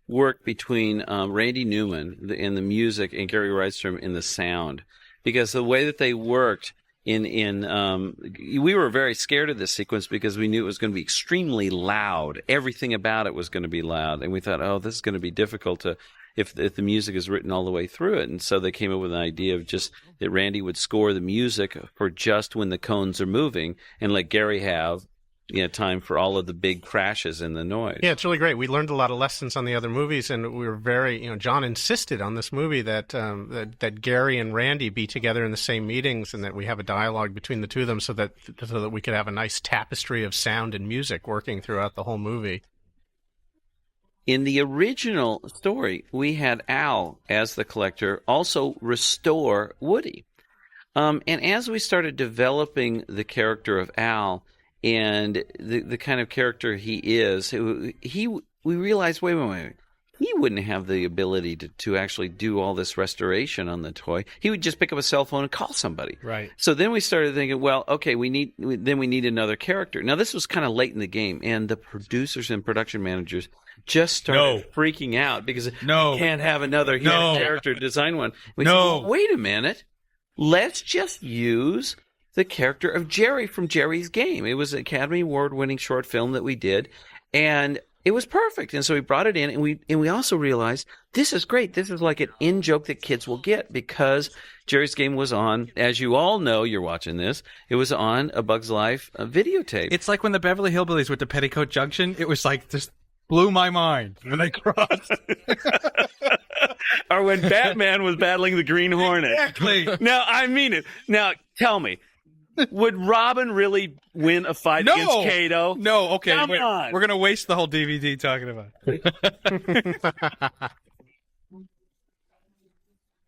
work between Randy Newman in the music and Gary Rydstrom in the sound, because the way that they worked we were very scared of this sequence because we knew it was going to be extremely loud. Everything about it was going to be loud, and we thought, oh, this is going to be difficult if the music is written all the way through it. And so they came up with an idea of just that Randy would score the music for just when the cones are moving and let Gary have time for all of the big crashes and the noise. Yeah, it's really great. We learned a lot of lessons on the other movies, and we were very, John insisted on this movie that Gary and Randy be together in the same meetings and that we have a dialogue between the two of them so that we could have a nice tapestry of sound and music working throughout the whole movie. In the original story, we had Al, as the collector, also restore Woody. And as we started developing the character of Al, and the kind of character he is, we realized, wait. he wouldn't have the ability to actually do all this restoration on the toy. He would just pick up a cell phone and call somebody. Right. So then we started thinking, well, okay, we need another character. Now, this was kind of late in the game, and the producers and production managers just started freaking out because we can't have another character design one. We said, well, wait a minute. Let's just use the character of Jerry from Jerry's Game. It was an Academy Award-winning short film that we did, and it was perfect. And so we brought it in, and we also realized this is great. This is like an in-joke that kids will get because Jerry's Game was on, as you all know, you're watching this, it was on A Bug's Life videotape. It's like when the Beverly Hillbillies went to Petticoat Junction. It was like just blew my mind when they crossed. Or when Batman was battling the Green Hornet. Exactly. Now, I mean it. Now, tell me, would Robin really win a fight against Kato? No, okay. Come on. We're going to waste the whole DVD talking about it.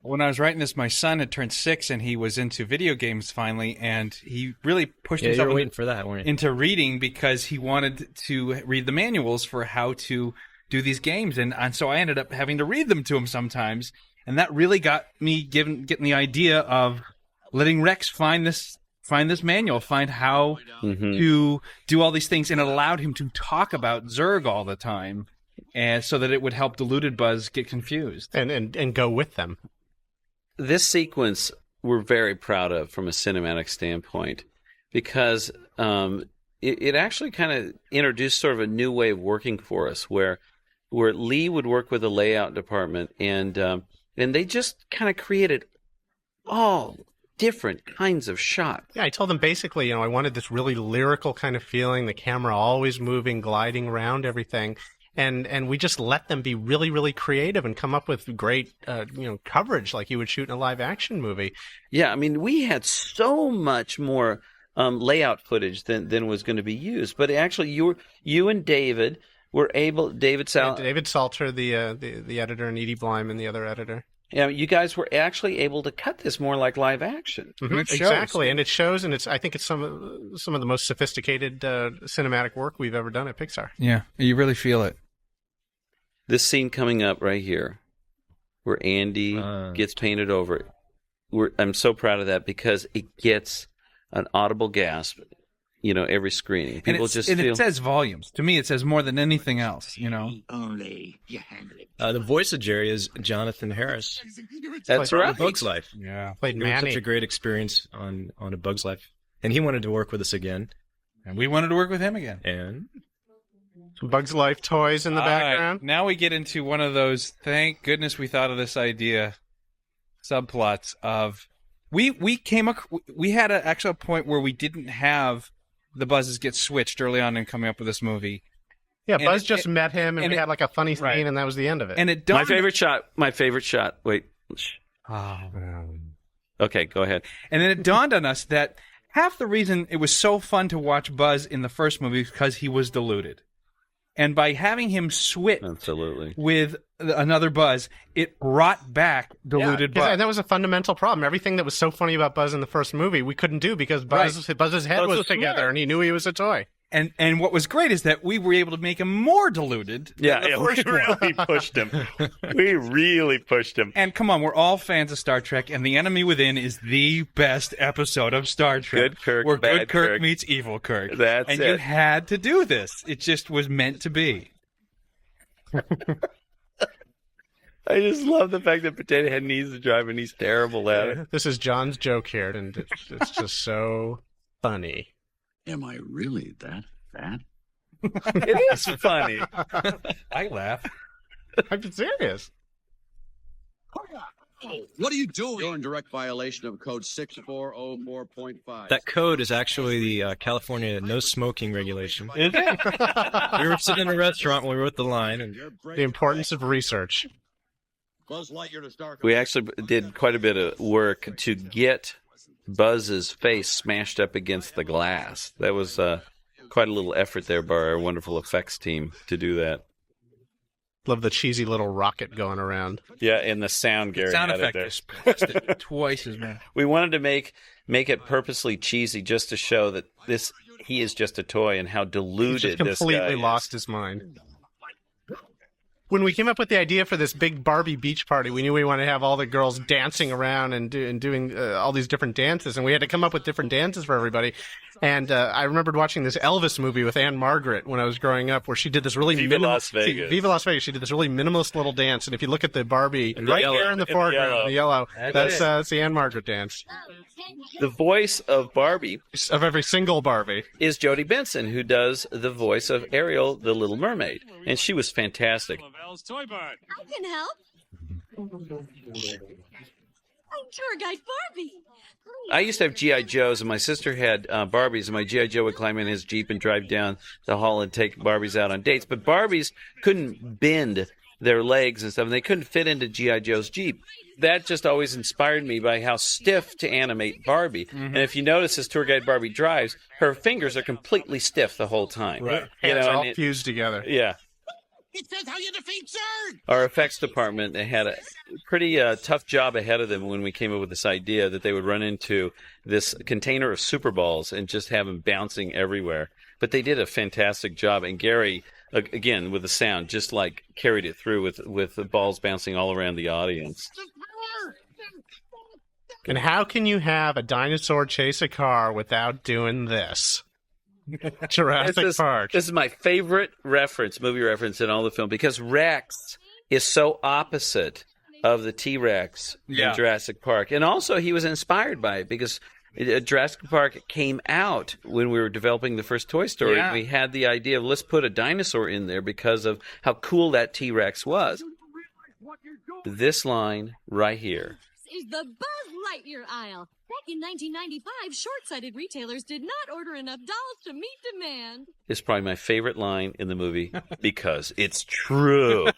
When I was writing this, my son had turned 6, and he was into video games finally, and he really pushed himself you were waiting for that, weren't you? into reading because he wanted to read the manuals for how to do these games, and so I ended up having to read them to him sometimes, and that really got me getting the idea of letting Rex find this manual, find how to do all these things, and it allowed him to talk about Zurg all the time, and so that it would help deluded Buzz get confused and go with them. This sequence we're very proud of from a cinematic standpoint because it actually kind of introduced sort of a new way of working for us where Lee would work with the layout department and they just kind of created all different kinds of shots. Yeah, I told them basically, I wanted this really lyrical kind of feeling, the camera always moving, gliding around everything. And we just let them be really, really creative and come up with great, coverage like you would shoot in a live action movie. Yeah, I mean, we had so much more layout footage than was going to be used. But actually, you and David were able. David Salter, the editor, and Edie Blyman, the other editor. Yeah, you guys were actually able to cut this more like live action. Mm-hmm. Exactly, and it shows, and I think it's some of the most sophisticated cinematic work we've ever done at Pixar. Yeah, you really feel it. This scene coming up right here, where Andy gets painted over, I'm so proud of that because it gets an audible gasp, every screening. People it says volumes. To me, it says more than anything else, Only you handle it. The voice of Jerry is Jonathan Harris. That's right. A Bug's Life. Yeah. Played It was Manny. such a great experience on A Bug's Life. And he wanted to work with us again. And we wanted to work with him again. And Some Bug's Life toys in the background. Right. Now we get into one of those, thank goodness we thought of this idea, subplots of, we had actually a point where we didn't have the Buzzes get switched early on in coming up with this movie. Yeah, Buzz just met him, and we had like a funny scene, and that was the end of it. And it My favorite shot. Wait. Okay, go ahead. And then it dawned on us that half the reason it was so fun to watch Buzz in the first movie is because he was deluded. And by having him switch with another Buzz, it brought back deluded Buzz. And that was a fundamental problem. Everything that was so funny about Buzz in the first movie, we couldn't do because Buzz's head was together, and he knew he was a toy. And what was great is that we were able to make him more deluded. We really pushed him. We really pushed him. And come on, we're all fans of Star Trek, and The Enemy Within is the best episode of Star Trek. Good Kirk, where bad good Kirk meets evil Kirk. That's and it. you had to do this. It just was meant to be. I just love the fact that Potato Head needs to drive, and he's terrible at it. This is John's joke here, and it's just so funny. Am I really that fat? It is funny. I laugh. I'm serious. What are you doing? You're in direct violation of code 6404.5. that code is actually the California no smoking regulation. Is it? We were sitting in a restaurant when we wrote the line. And The importance of research. Buzz Lightyear to Star. We actually did quite a bit of work to get Buzz's face smashed up against the glass. That was quite a little effort there by our wonderful effects team to do that. Love the cheesy little rocket going around. Yeah, and the sound, Gary. Sound had effect it just pushed it twice as much. We wanted to make it purposely cheesy just to show that he is just a toy and how deluded He just this guy completely is. lost his mind. When we came up with the idea for this big Barbie beach party, we knew we wanted to have all the girls dancing around and doing all these different dances, and we had to come up with different dances for everybody. And I remembered watching this Elvis movie with Anne Margaret when I was growing up, where she did this really Viva Las Vegas. Viva Las Vegas. She did this really minimalist little dance, and if you look at the Barbie In the right yellow. here in the In the foreground, yellow. the yellow, That's that's the Anne Margaret dance The voice of Barbie of every single Barbie is Jodie Benson, who does the voice of Ariel, the Little Mermaid, and she was fantastic. I can help. I'm tour guide Barbie. I used to have G.I. Joes, and my sister had Barbies, and my G.I. Joe would climb in his Jeep and drive down the hall and take Barbies out on dates. But Barbies couldn't bend their legs and stuff, and they couldn't fit into G.I. Joe's Jeep. That just always inspired me by how stiff to animate Barbie. And if you notice, as tour guide Barbie drives, her fingers are completely stiff the whole time. Right. You Hands know, are all and fused together. Yeah. It says how you defeat Zurg! Our effects department had a pretty tough job ahead of them when we came up with this idea that they would run into this container of Super Balls and just have them bouncing everywhere. But they did a fantastic job, and Gary, again, with the sound, just like carried it through with the balls bouncing all around the audience. And how can you have a dinosaur chase a car without doing this? Jurassic Park. This is my favorite movie reference in all the film, because Rex is so opposite of the T-Rex in Jurassic Park. And also he was inspired by it, because Jurassic Park came out when we were developing the first Toy Story. Yeah. We had the idea of let's put a dinosaur in there because of how cool that T-Rex was. This line right here. Is the Buzz Lightyear aisle. Back in 1995, short-sighted retailers did not order enough dolls to meet demand. Is probably my favorite line in the movie because it's true.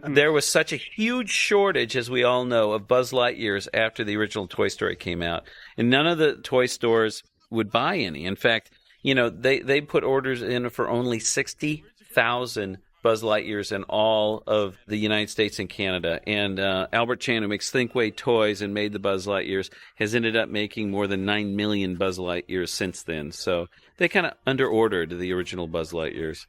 There was such a huge shortage, as we all know, of Buzz Lightyears after the original Toy Story came out, and none of the toy stores would buy any. In fact, you know, they put orders in for only 60,000 Buzz Lightyears in all of the United States and Canada. And Albert Chan, who makes Thinkway toys and made the Buzz Lightyears, has ended up making more than 9 million Buzz Lightyears since then. So they kind of underordered the original Buzz Lightyears.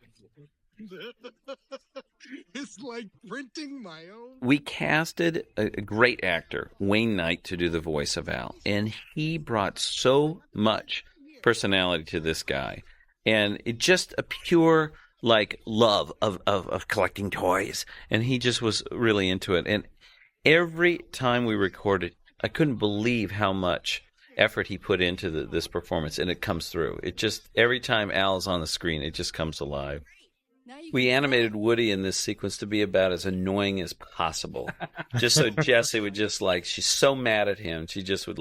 It's like printing my own. We casted a great actor, Wayne Knight, to do the voice of Al. And he brought so much personality to this guy. And it just a pure love of collecting toys, and he just was really into it. And every time we recorded, I couldn't believe how much effort he put into this performance, and it comes through. It just, every time Al is on the screen, it just comes alive. We animated Woody in this sequence to be about as annoying as possible, just so Jessie would just she's so mad at him, she just would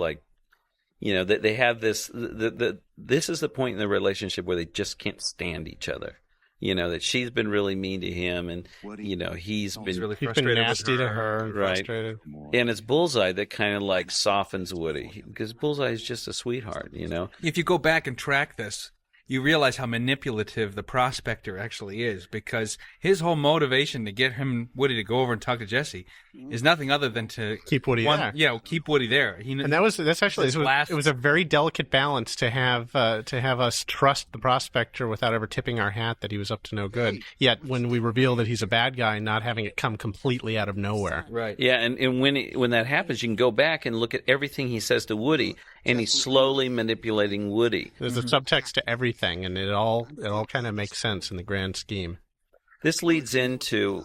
they have this, this is the point in the relationship where they just can't stand each other. You know, that she's been really mean to him, and, you know, he's been really He's frustrated been nasty with to her. And right. frustrated. And it's Bullseye that kind of softens Woody, because Bullseye is just a sweetheart, you know. If you go back and track this, you realize how manipulative the prospector actually is, because his whole motivation to get Woody to go over and talk to Jessie is nothing other than to keep Woody there. Yeah, keep Woody there. And that's actually it was a very delicate balance to have us trust the prospector without ever tipping our hat that he was up to no good. Yet when we reveal that he's a bad guy, not having it come completely out of nowhere. Right. Yeah, and when that happens, you can go back and look at everything he says to Woody, and he's slowly manipulating Woody. There's a subtext to everything, and it all kind of makes sense in the grand scheme. This leads into,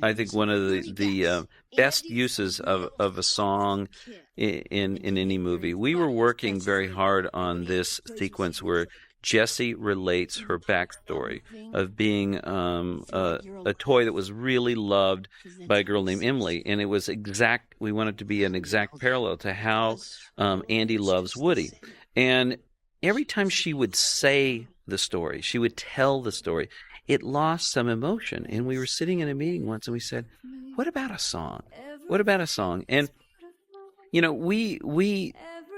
I think, one of the best uses of a song in any movie. We were working very hard on this sequence where Jessie relates her backstory of being a toy that was really loved by a girl named Emily, and it was exact. We wanted to be an exact parallel to how Andy loves Woody. And every time she would say the story, she would tell the story, it lost some emotion. And we were sitting in a meeting once, and we said, "What about a song? What about a song?" And you know, we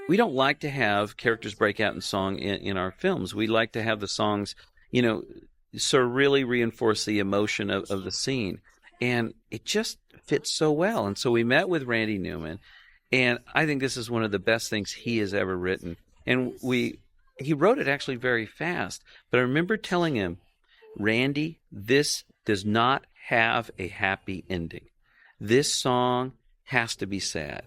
don't like to have characters break out in song in our films. We like to have the songs, you know, sort of really reinforce the emotion of the scene. And it just fits so well. And so we met with Randy Newman, and I think this is one of the best things he has ever written. And he wrote it actually very fast. But I remember telling him, "Randy, this does not have a happy ending. This song has to be sad.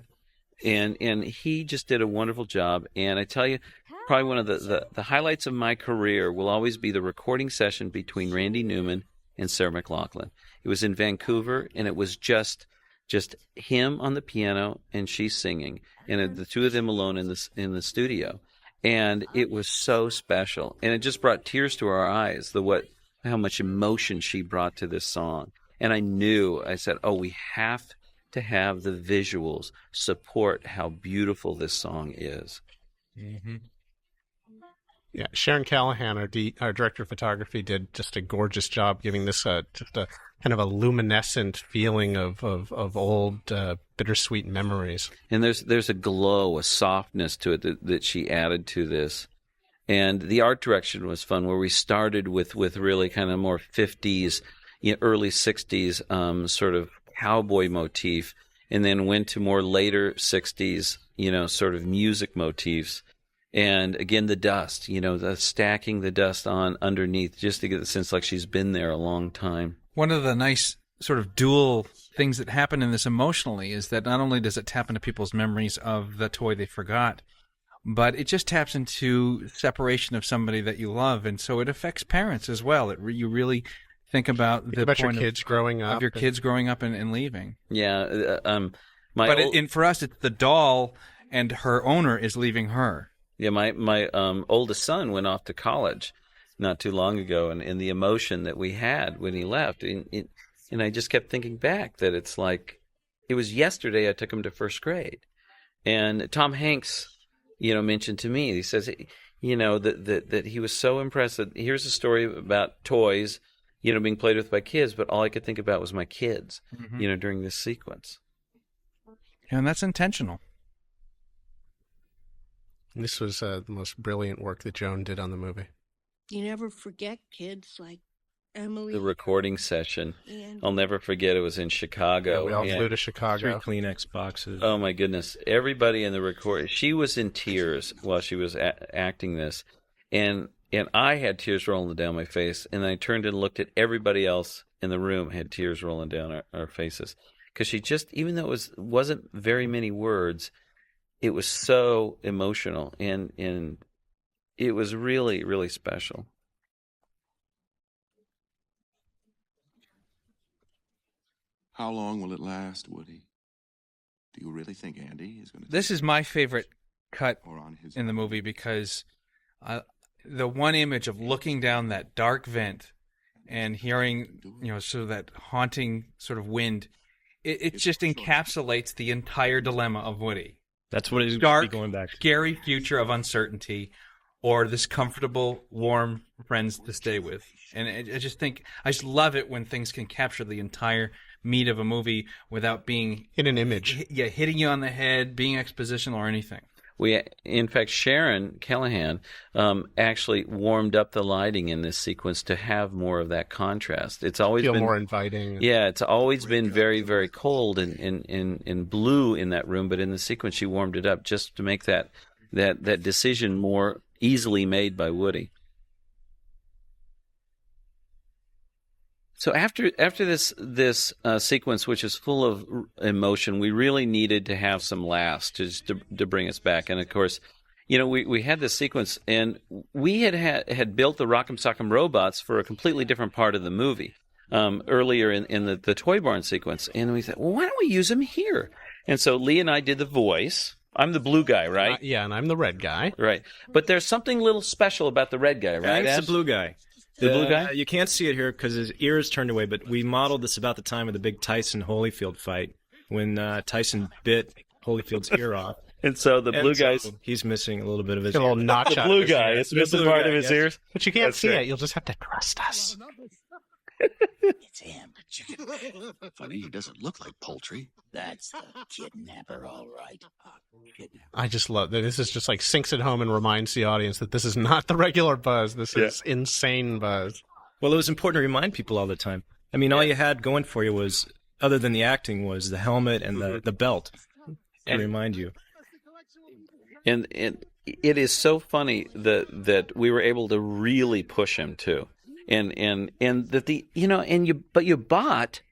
And he just did a wonderful job. And I tell you, probably one of the highlights of my career will always be the recording session between Randy Newman and Sarah McLachlan. It was in Vancouver, and it was just him on the piano and she singing, and the two of them alone in the studio. And it was so special, and it just brought tears to our eyes. How much emotion she brought to this song. And I said, oh, we have to have the visuals support how beautiful this song is. Mm-hmm. Yeah, Sharon Callahan, our director of photography, did just a gorgeous job giving this just a kind of a luminescent feeling of old bittersweet memories. And there's a glow, a softness to it that she added to this. And the art direction was fun, where we started with really kind of more 50s, early 60s sort of cowboy motif, and then went to more later 60s, sort of music motifs. And again, the dust, the stacking the dust on underneath, just to get the sense like she's been there a long time. One of the nice sort of dual things that happen in this emotionally is that not only does it tap into people's memories of the toy they forgot, but it just taps into separation of somebody that you love. And so it affects parents as well. You really think about the point your kids growing up. Of your kids growing up and leaving. Yeah. For us, it's the doll, and her owner is leaving her. Yeah, my oldest son went off to college not too long ago, and the emotion that we had when he left, and I just kept thinking back that it's like it was yesterday I took him to first grade, and Tom Hanks, mentioned to me, he says, that he was so impressed that here's a story about toys, being played with by kids, but all I could think about was my kids, during this sequence. Yeah, and that's intentional. This was the most brilliant work that Joan did on the movie. You never forget kids like Emily. The recording session. I'll never forget. It was in Chicago. Yeah, we all flew to Chicago. 3 Kleenex boxes. Oh, my goodness. Everybody in the record. She was in tears while she was acting this. And I had tears rolling down my face. And I turned and looked at everybody else in the room, had tears rolling down our faces. Because she just, even though it wasn't very many words, it was so emotional, and it was really, really special. How long will it last, Woody? Do you really think Andy is going to... This is my favorite cut in the movie because the one image of looking down that dark vent and hearing, sort of that haunting sort of wind, it just encapsulates the entire dilemma of Woody. That's what it's dark, going back to. Scary future of uncertainty, or this comfortable, warm friends to stay with. And I just love it when things can capture the entire meat of a movie without being in an image. Hitting you on the head, being expositional or anything. In fact, Sharon Callahan actually warmed up the lighting in this sequence to have more of that contrast. It's always been more inviting. Yeah, it's always been very, very cold and blue in that room, but in the sequence she warmed it up just to make that decision more easily made by Woody. So after this sequence, which is full of emotion, we really needed to have some laughs to bring us back. And of course, we had this sequence, and we had built the Rock'em Sock'em robots for a completely different part of the movie earlier in the Toy Barn sequence. And we said, well, why don't we use them here? And so Lee and I did the voice. I'm the blue guy, right? Yeah, and I'm the red guy. Right. But there's something little special about the red guy, right? That's the blue guy. The blue guy? You can't see it here because his ear is turned away, but we modeled this about the time of the big Tyson-Holyfield fight when Tyson bit Holyfield's ear off. And so the blue guy's... He's missing a little bit of his ear. A little notch the blue guy. It's missing part of his ears. But you can't see it. You'll just have to trust us. It's him. Funny, he doesn't look like poultry. That's the kidnapper, all right. I just love that. This is just like sinks it home and reminds the audience that this is not the regular Buzz. This is insane Buzz. Well, it was important to remind people all the time. I mean, all you had going for you was, other than the acting, was the helmet and the belt to remind you. And it is so funny that we were able to really push him too. and that but you bought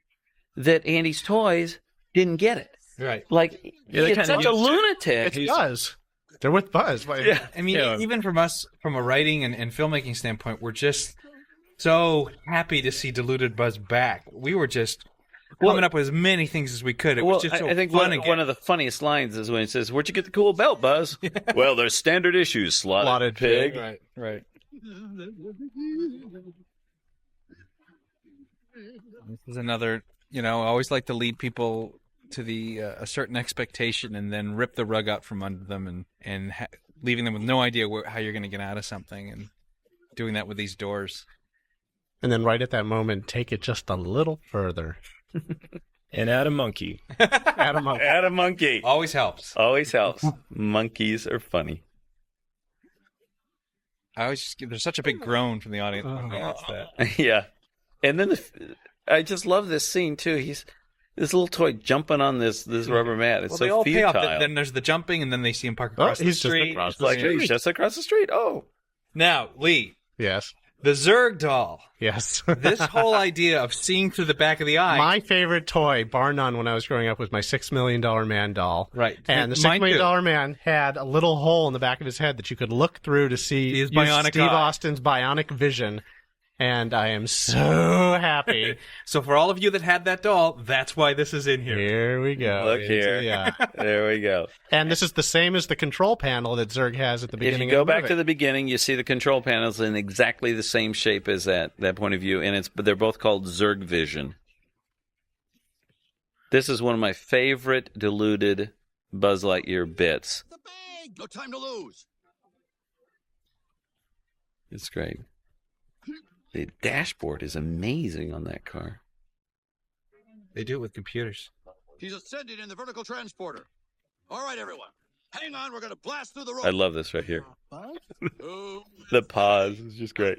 that Andy's toys didn't get it. Right. Like, it's such a lunatic. It's Buzz. They're with Buzz. Yeah. I mean, even from us, from a writing and filmmaking standpoint, we're just so happy to see Diluted Buzz back. We were just coming up with as many things as we could. It was just so I think fun one of the funniest lines is when he says, "Where'd you get the cool belt, Buzz?" Well, there's standard issues, slotted pig. Right. This is another, I always like to lead people to the a certain expectation and then rip the rug out from under them and leaving them with no idea how you're going to get out of something, and doing that with these doors. And then right at that moment, take it just a little further. And add a monkey. Add a monkey. Add a monkey. Always helps. Always helps. Monkeys are funny. There's such a big groan from the audience. That's that. Yeah. And then I just love this scene, too. He's this little toy jumping on this rubber mat. It's they so all futile. pay off. Then there's the jumping, and then they see him park across the street. He's just across the street. Oh. Now, Lee. Yes. The Zurg doll. Yes. This whole idea of seeing through the back of the eye. My favorite toy, bar none, when I was growing up was my $6 Million Man doll. Right. And the $6 Million Man had a little hole in the back of his head that you could look through to see his bionic Steve eye. Austin's bionic vision. And I am so happy. So for all of you that had that doll, that's why this is in here. Here we go. Look here. Yeah. There we go. And this is the same as the control panel that Zurg has at the beginning. If you go of the back movie. to the beginning, you see the control panels in exactly the same shape as that point of view, and but they're both called Zurg Vision. This is one of my favorite diluted Buzz Lightyear bits. The bag! No time to lose. It's great. The dashboard is amazing on that car. They do it with computers. He's ascending in the vertical transporter. All right, everyone. Hang on, we're going to blast through the rope. I love this right here. The pause is just great.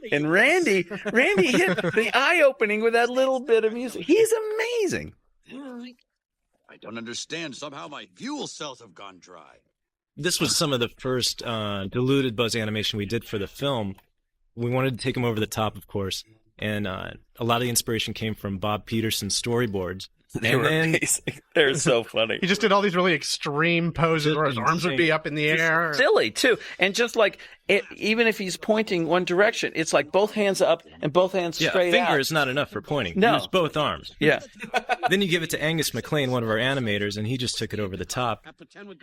And Randy hit the eye opening with that little bit of music. He's amazing. I don't understand. Somehow my fuel cells have gone dry. This was some of the first diluted Buzz animation we did for the film. We wanted to take them over the top, of course, and a lot of the inspiration came from Bob Peterson's storyboards. They were amazing. They're so funny. He just did all these really extreme poses where his arms would be up in the air. Silly, too. And just like, even if he's pointing one direction, it's like both hands up and both hands straight out. Finger is not enough for pointing. No. Use both arms. Yeah. Then you give it to Angus MacLean, one of our animators, and he just took it over the top.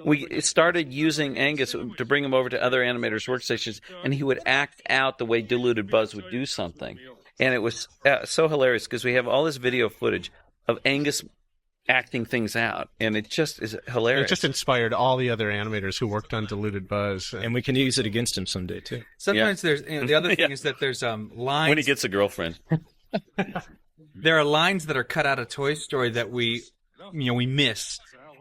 We started using Angus to bring him over to other animators' workstations, and he would act out the way Diluted Buzz would do something. And it was so hilarious because we have all this video footage of Angus acting things out, and it just is hilarious. It just inspired all the other animators who worked on Diluted Buzz. And we can use it against him someday, too. Sometimes there's, the other thing is that there's lines. When he gets a girlfriend. There are lines that are cut out of Toy Story that we miss.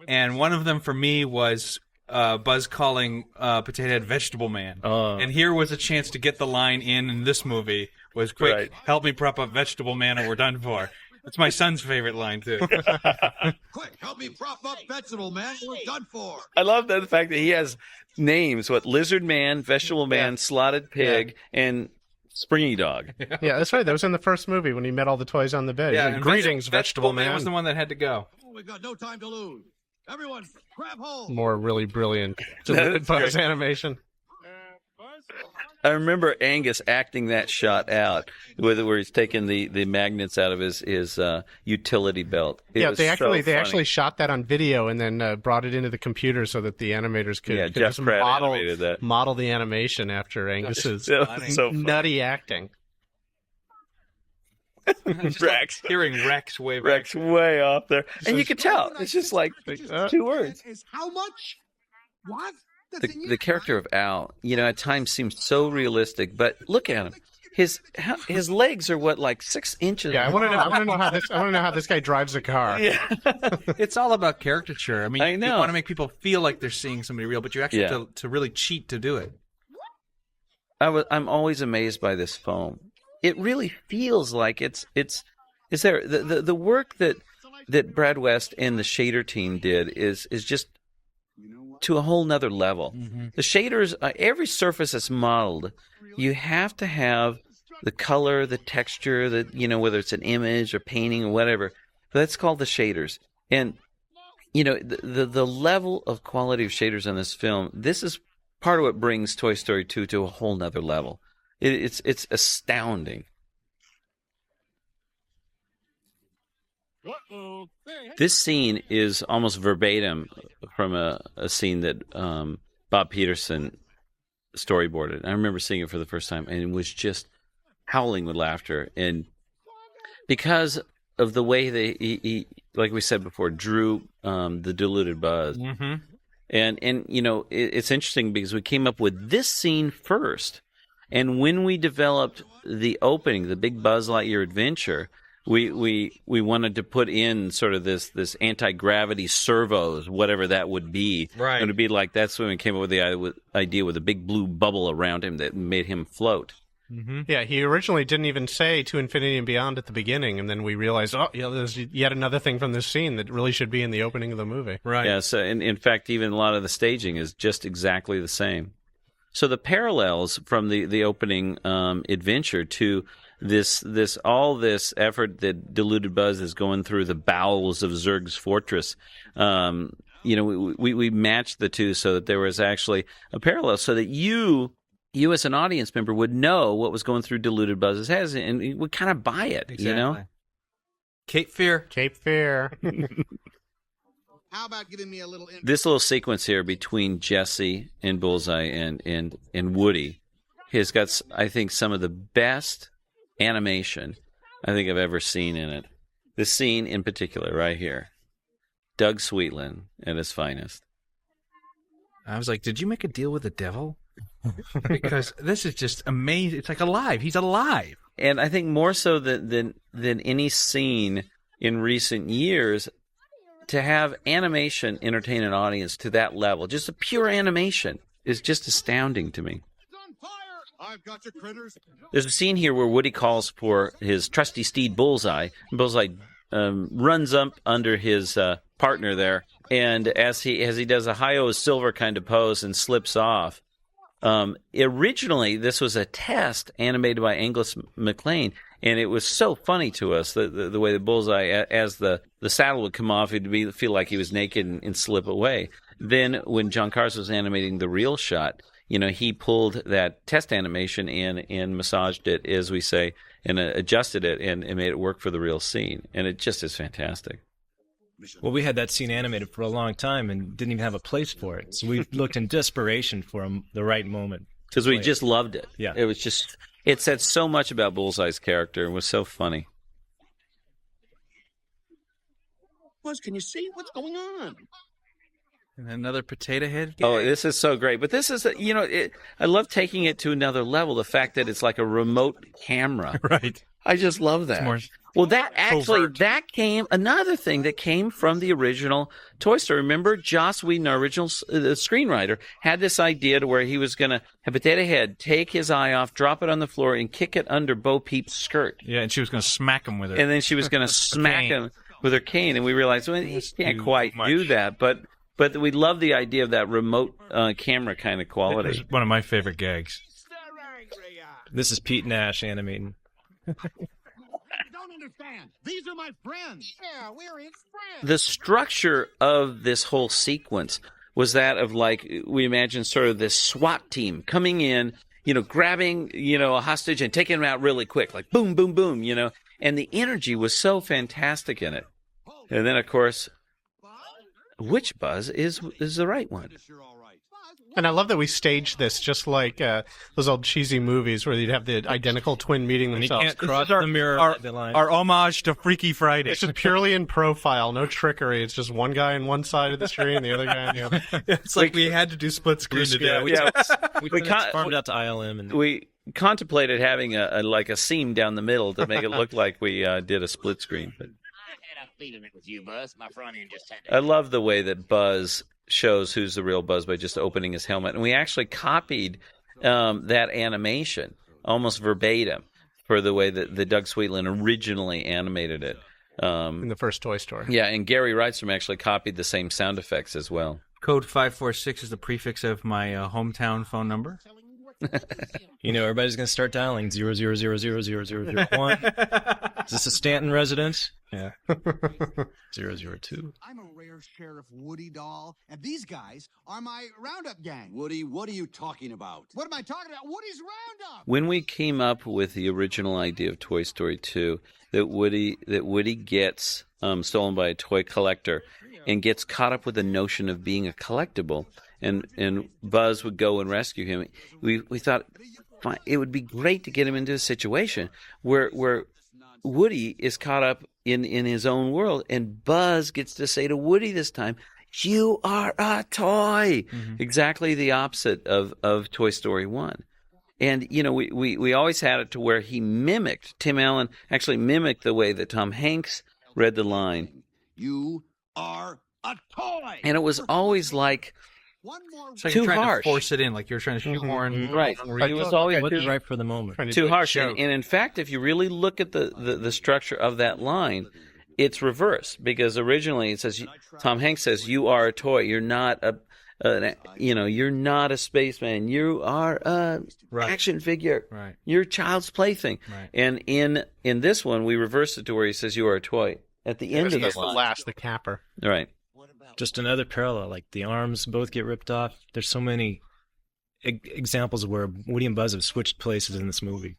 And one of them for me was Buzz calling Potato Head Vegetable Man. And here was a chance to get the line in this movie was, quick, help me prop up Vegetable Man or we're done for. It's my son's favorite line, too. Quick, help me prop up Vegetable Man. We're done for. I love the fact that he has names, Lizard Man, Vegetable Man, Slotted Pig, and Springy Dog. Yeah, that's right. That was in the first movie when he met all the toys on the bed. Yeah, Like, greetings, Vegetable Man. was the one that had to go. Oh, we've got no time to lose. Everyone, grab hold. More really brilliant Diluted Buzz animation. I remember Angus acting that shot out, where he's taking the magnets out of his utility belt. They actually shot that on video and then brought it into the computer so that the animators could Jeff just Pratt animated that. model the animation after Angus's so nutty acting. Rex. Hearing Rex way back. Rex way off there, and you could tell it's just like 2 words. Is how much? What? The character of Al, at times seems so realistic, but look at him. His legs are like 6 inches. Yeah, I want to know how this guy drives a car. Yeah. It's all about caricature. I mean, I know. you want to make people feel like they're seeing somebody real, but you actually have to really cheat to do it. I'm always amazed by this foam. It really feels like it's there. The work that Brad West and the shader team did is just to a whole nother level. The shaders, every surface that's modeled, you have to have the color, the texture, whether it's an image or painting or whatever. That's called the shaders. And the level of quality of shaders on this film, this is part of what brings Toy Story 2 to a whole nother level. It's astounding. This scene is almost verbatim from a scene that Bob Peterson storyboarded. I remember seeing it for the first time, and it was just howling with laughter. And because of the way he like we said before, drew the diluted Buzz. And it's interesting because we came up with this scene first. And when we developed the opening, the big Buzz Lightyear adventure, we wanted to put in sort of this anti-gravity servos, whatever that would be. Right. It would be like, that's when we came up with the idea with a big blue bubble around him that made him float. Yeah, he originally didn't even say To Infinity and Beyond at the beginning, and then we realized, there's yet another thing from this scene that really should be in the opening of the movie. Right. Yeah, so in fact, even a lot of the staging is just exactly the same. So the parallels from the opening adventure to this effort that Diluted Buzz is going through the bowels of Zurg's fortress, we matched the two so that there was actually a parallel, so that you as an audience member would know what was going through Diluted Buzz's head, and you would kind of buy it, Exactly. Cape Fear. Cape Fear. How about giving me a little... This little sequence here between Jessie and Bullseye and Woody has got, I think, some of the best animation I think I've ever seen in it. This scene in particular right here. Doug Sweetland at his finest. I was like, did you make a deal with the devil? Because this is just amazing. It's like alive. He's alive. And I think more so than any scene in recent years, to have animation entertain an audience to that level, just a pure animation, is just astounding to me. I've got your critters. There's a scene here where Woody calls for his trusty steed Bullseye. Bullseye runs up under his partner there, and as he does a Hi-Yo Silver kind of pose and slips off. Originally, this was a test animated by Angus MacLean, and it was so funny to us the way the Bullseye, as the saddle would come off, he'd feel like he was naked and slip away. Then when John Cars was animating the real shot, he pulled that test animation and massaged it, as we say, and adjusted it and made it work for the real scene. And it just is fantastic. Well, we had that scene animated for a long time and didn't even have a place for it. So we looked in desperation for the right moment. Because we just loved it. Yeah. It said so much about Bullseye's character and was so funny. Buzz, can you see what's going on? And another potato head gag. Oh, this is so great. But this is, I love taking it to another level, the fact that it's like a remote camera. Right. I just love that. Well, another thing that came from the original Toy Story. Remember, Joss Whedon, our original screenwriter, had this idea to where he was going to have Potato Head take his eye off, drop it on the floor, and kick it under Bo Peep's skirt. Yeah, and she was going to smack him with her. And then she was going to smack him with her cane. And we realized, well, he can't quite do that. But we love the idea of that remote camera kind of quality. It was one of my favorite gags. This is Pete Nash animating. I don't understand. These are my friends. Yeah, we're his friends. The structure of this whole sequence was that of, like, we imagine sort of this SWAT team coming in, grabbing, a hostage and taking him out really quick, like boom, boom, boom, and the energy was so fantastic in it. And then, of course, which Buzz is the right one? And I love that we staged this just like those old cheesy movies where you'd have the identical twin meeting themselves. You can't cross the mirror the line. Our homage to Freaky Friday. It's just purely in profile, no trickery. It's just one guy on one side of the screen and the other guy on the other. It's like we had to do split screen today. We farmed out to ILM. And we contemplated having a seam down the middle to make it look like we did a split screen. But I had a feeling it was you, Buzz. My front end just had to... I love the way that Buzz shows who's the real Buzz by just opening his helmet. And we actually copied that animation almost verbatim for the way that Doug Sweetland originally animated it. In the first Toy Story. Yeah, and Gary Wrightstrom actually copied the same sound effects as well. Code 546 is the prefix of my hometown phone number. You know, everybody's going to start dialing 000000001. Is this a Stanton residence? Yeah. 002. I'm a rare Sheriff Woody doll, and these guys are my roundup gang. Woody, what are you talking about? What am I talking about? Woody's roundup! When we came up with the original idea of Toy Story 2, that Woody gets stolen by a toy collector and gets caught up with the notion of being a collectible, and Buzz would go and rescue him, we thought it would be great to get him into a situation where Woody is caught up in his own world, and Buzz gets to say to Woody this time, "You are a toy." Mm-hmm. Exactly the opposite of Toy Story 1. And, you know, we always had it to where Tim Allen actually mimicked the way that Tom Hanks read the line. You are a toy. And it was always like it's like too trying harsh. To force it in, like you're trying to shoehorn. Mm-hmm. Right. It was always right for the moment. Too harsh. And in fact, if you really look at the structure of that line, it's reversed, because originally it says, Tom Hanks says, "You are a toy. You're not you're not a spaceman. You are a action figure. Right. You're a child's plaything." Right. And in this one, we reverse it to where he says, "You are a toy." At the end of the line. The capper. Right. Just another parallel, like the arms both get ripped off. There's so many examples where Woody and Buzz have switched places in this movie.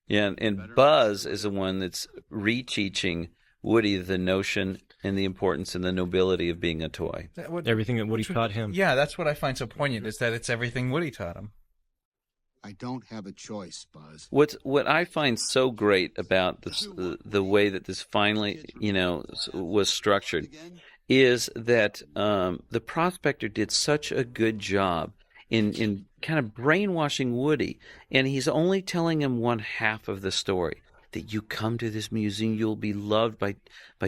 Yeah, and Buzz is the one that's re-teaching Woody the notion and the importance and the nobility of being a toy. Everything that Woody taught him. Yeah, that's what I find so poignant, is that it's everything Woody taught him. I don't have a choice, Buzz. What I find so great about this, the way that this finally, was structured, is that the prospector did such a good job in kind of brainwashing Woody, and he's only telling him one half of the story. That you come to this museum, you'll be loved by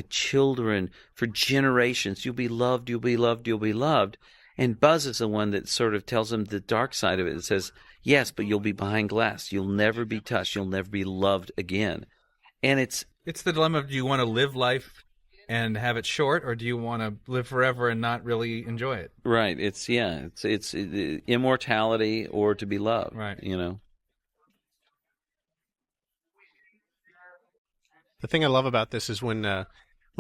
children for generations. You'll be loved, you'll be loved, you'll be loved. And Buzz is the one that sort of tells him the dark side of it. It says, yes, but you'll be behind glass. You'll never be touched. You'll never be loved again. And it's the dilemma of, do you want to live life and have it short, or do you want to live forever and not really enjoy it? Right. It's immortality or to be loved. Right. The thing I love about this is when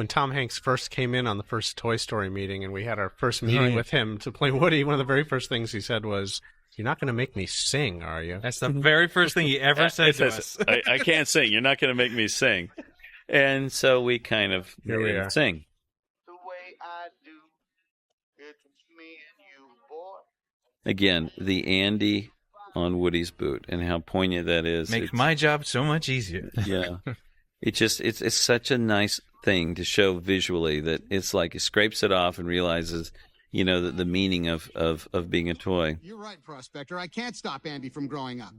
Tom Hanks first came in on the first Toy Story meeting, and we had our first meeting with him to play Woody, one of the very first things he said was, "You're not going to make me sing, are you?" That's the very first thing he ever said to us. I can't sing. You're not going to make me sing. And so we kind of sing. The way I do, it's me and you, boy. Again, the Andy on Woody's boot, and how poignant that is. Makes my job so much easier. Yeah. It's such a nice thing to show visually, that it's like he scrapes it off and realizes, the meaning of being a toy. You're right, Prospector. I can't stop Andy from growing up,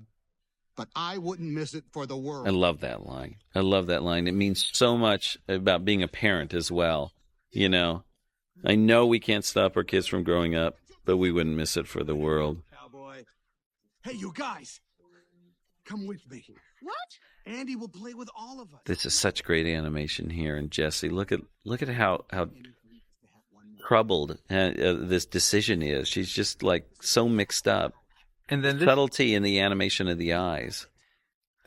but I wouldn't miss it for the world. I love that line. It means so much about being a parent as well. I know we can't stop our kids from growing up, but we wouldn't miss it for the world. Cowboy. Hey, you guys, come with me. What? Andy will play with all of us. This is such great animation here, and Jessie, look at how troubled this decision is. She's just like so mixed up. And then subtlety in the animation of the eyes.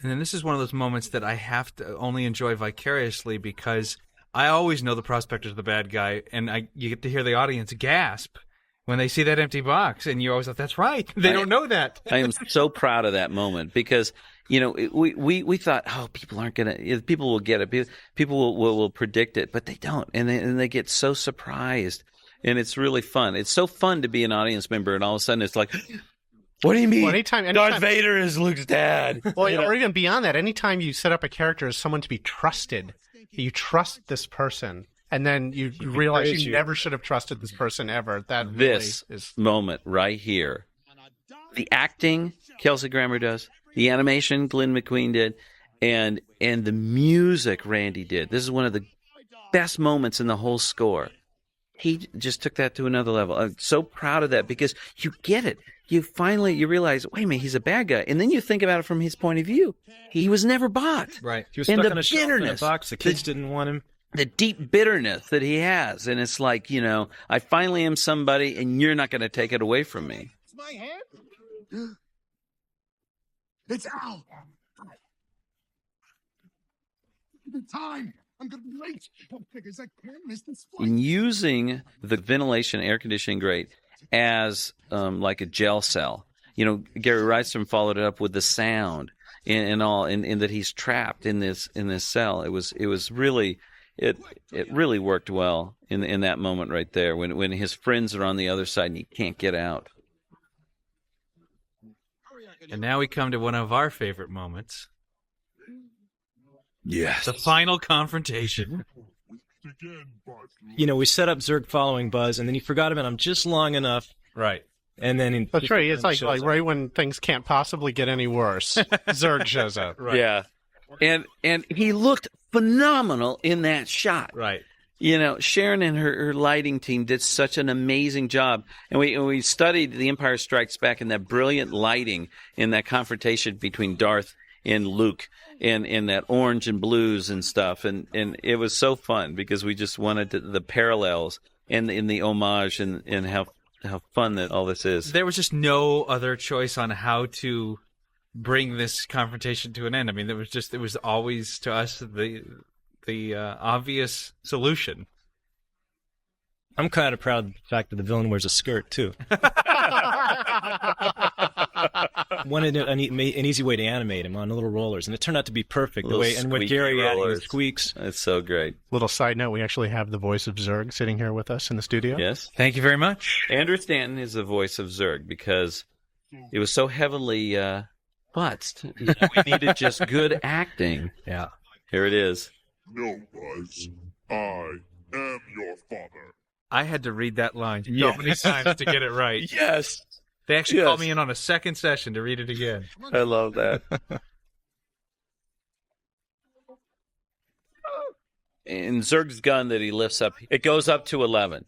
And then this is one of those moments that I have to only enjoy vicariously, because I always know the prospector's the bad guy, and you get to hear the audience gasp when they see that empty box, and you always thought, that's right. They don't know that. I am so proud of that moment, because we thought, oh, people aren't gonna, people will get it, people will predict it, but they don't, and they get so surprised, and it's really fun. It's so fun to be an audience member, and all of a sudden it's like, what do you mean? Well, anytime Darth Vader is Luke's dad. Well, or even beyond that, anytime you set up a character as someone to be trusted, you trust this person, and then you realize you never should have trusted this person ever. This moment right here, the acting Kelsey Grammer does, the animation Glenn McQueen did, and the music Randy did. This is one of the best moments in the whole score. He just took that to another level. I'm so proud of that, because you get it. You realize, wait a minute, he's a bad guy. And then you think about it from his point of view. He was never bought. Right. He was stuck on a shelf in a box. The kids didn't want him. the deep bitterness that he has. And it's like, I finally am somebody and you're not going to take it away from me. It's my hand. It's Al. The time. I'm going to be late. Because I can't miss this flight. In using the ventilation air conditioning grate as like a gel cell. Gary Rydstrom followed it up with the sound and that he's trapped in this cell. It was really it really worked well in that moment right there when his friends are on the other side and he can't get out. And now we come to one of our favorite moments. Yes. The final confrontation. We set up Zurg following Buzz, and then he forgot about him just long enough. Right. And then that's right. It's like right when things can't possibly get any worse, Zurg shows up. Right. Yeah. And he looked phenomenal in that shot. Right. Sharon and her lighting team did such an amazing job. And we studied The Empire Strikes Back and that brilliant lighting in that confrontation between Darth and Luke and that orange and blues and stuff. And it was so fun because we just wanted the parallels and in the homage and how fun that all this is. There was just no other choice on how to bring this confrontation to an end. I mean, it was always to us the obvious solution. I'm kind of proud of the fact that the villain wears a skirt too. Wanted an easy way to animate him on little rollers, and it turned out to be perfect. The way and with Gary adding the squeaks, it's so great. Little side note: we actually have the voice of Zurg sitting here with us in the studio. Yes, thank you very much. Andrew Stanton is the voice of Zurg because it was so heavily butzed. We needed just good acting. Yeah, here it is. No, Buzz. I am your father. I had to read that line so many times to get it right. Yes. They actually called me in on a second session to read it again. I love that. In Zurg's gun that he lifts up, it goes up to 11.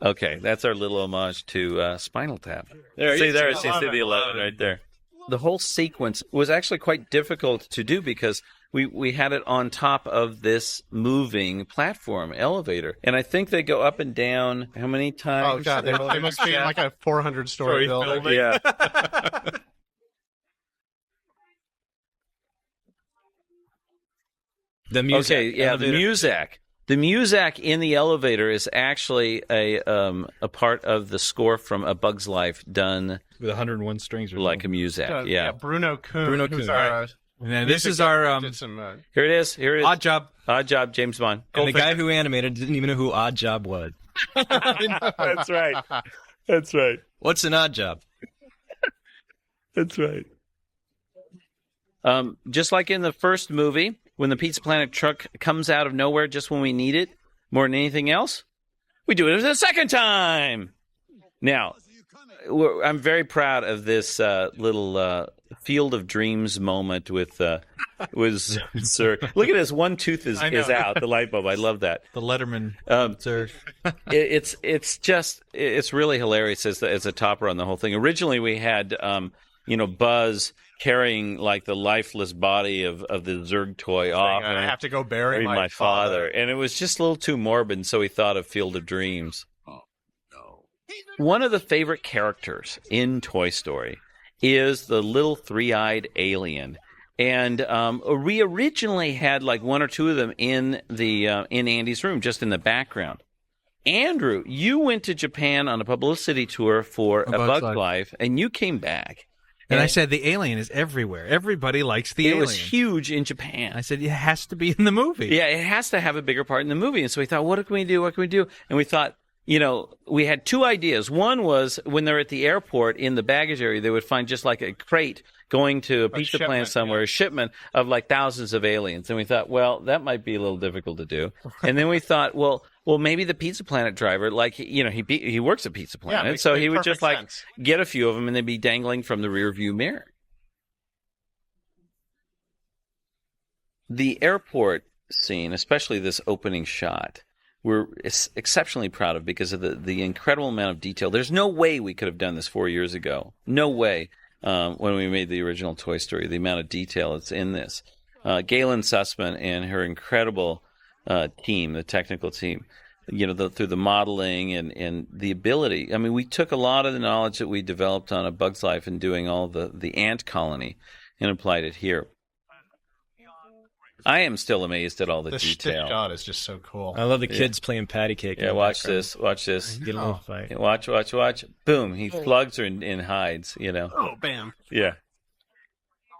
Okay, that's our little homage to Spinal Tap. There you see the 11 right there. The whole sequence was actually quite difficult to do because we had it on top of this moving platform elevator. And I think they go up and down how many times? Oh, God, they must be in like a 400-story building. Yeah. The music. Okay, yeah, the music. The music in the elevator is actually a part of the score from A Bug's Life done with 101 strings or like a music. Yeah. Bruno Kuhn. Right. And this is our here it is. Odd Job, James Bond. And the guy who animated didn't even know who Odd Job was. That's right. That's right. What's an odd job? That's right. Just like in the first movie, when the Pizza Planet truck comes out of nowhere just when we need it, more than anything else, we do it a second time. Now, I'm very proud of this little Field of Dreams moment with Zurg. Look at this, one tooth is out, the light bulb. I love that. The Letterman Zurg. It's really hilarious as a topper on the whole thing. Originally, we had Buzz carrying like the lifeless body of the Zurg toy off. And I have to go bury my father. And it was just a little too morbid, so he thought of Field of Dreams. Oh, no. One of the favorite characters in Toy Story is the little three-eyed alien. And we originally had like one or two of them in in Andy's room, just in the background. Andrew, you went to Japan on a publicity tour for A Bug's Life, and you came back. And I said, the alien is everywhere. Everybody likes the alien. It was huge in Japan. I said, it has to be in the movie. Yeah, it has to have a bigger part in the movie. And so we thought, what can we do? What can we do? And we thought, we had two ideas. One was when they're at the airport in the baggage area, they would find just like a crate going to a pizza plant somewhere, a shipment of like thousands of aliens. And we thought, well, that might be a little difficult to do. And then we thought, well, maybe the Pizza Planet driver, like, he works at Pizza Planet, so he would just get a few of them and they'd be dangling from the rear view mirror. The airport scene, especially this opening shot, we're exceptionally proud of because of the incredible amount of detail. There's no way we could have done this 4 years ago. No way. When we made the original Toy Story, the amount of detail that's in this. Galen Sussman and her incredible team, the technical team. Through the modeling and the ability. I mean, we took a lot of the knowledge that we developed on A Bug's Life and doing all the ant colony and applied it here. I am still amazed at all the detail. The shot is just so cool. I love the kids playing patty cake. Yeah, watch this. Watch this. Get a little fight. Yeah, watch. Boom, he plugs her and hides, Oh, bam. Yeah.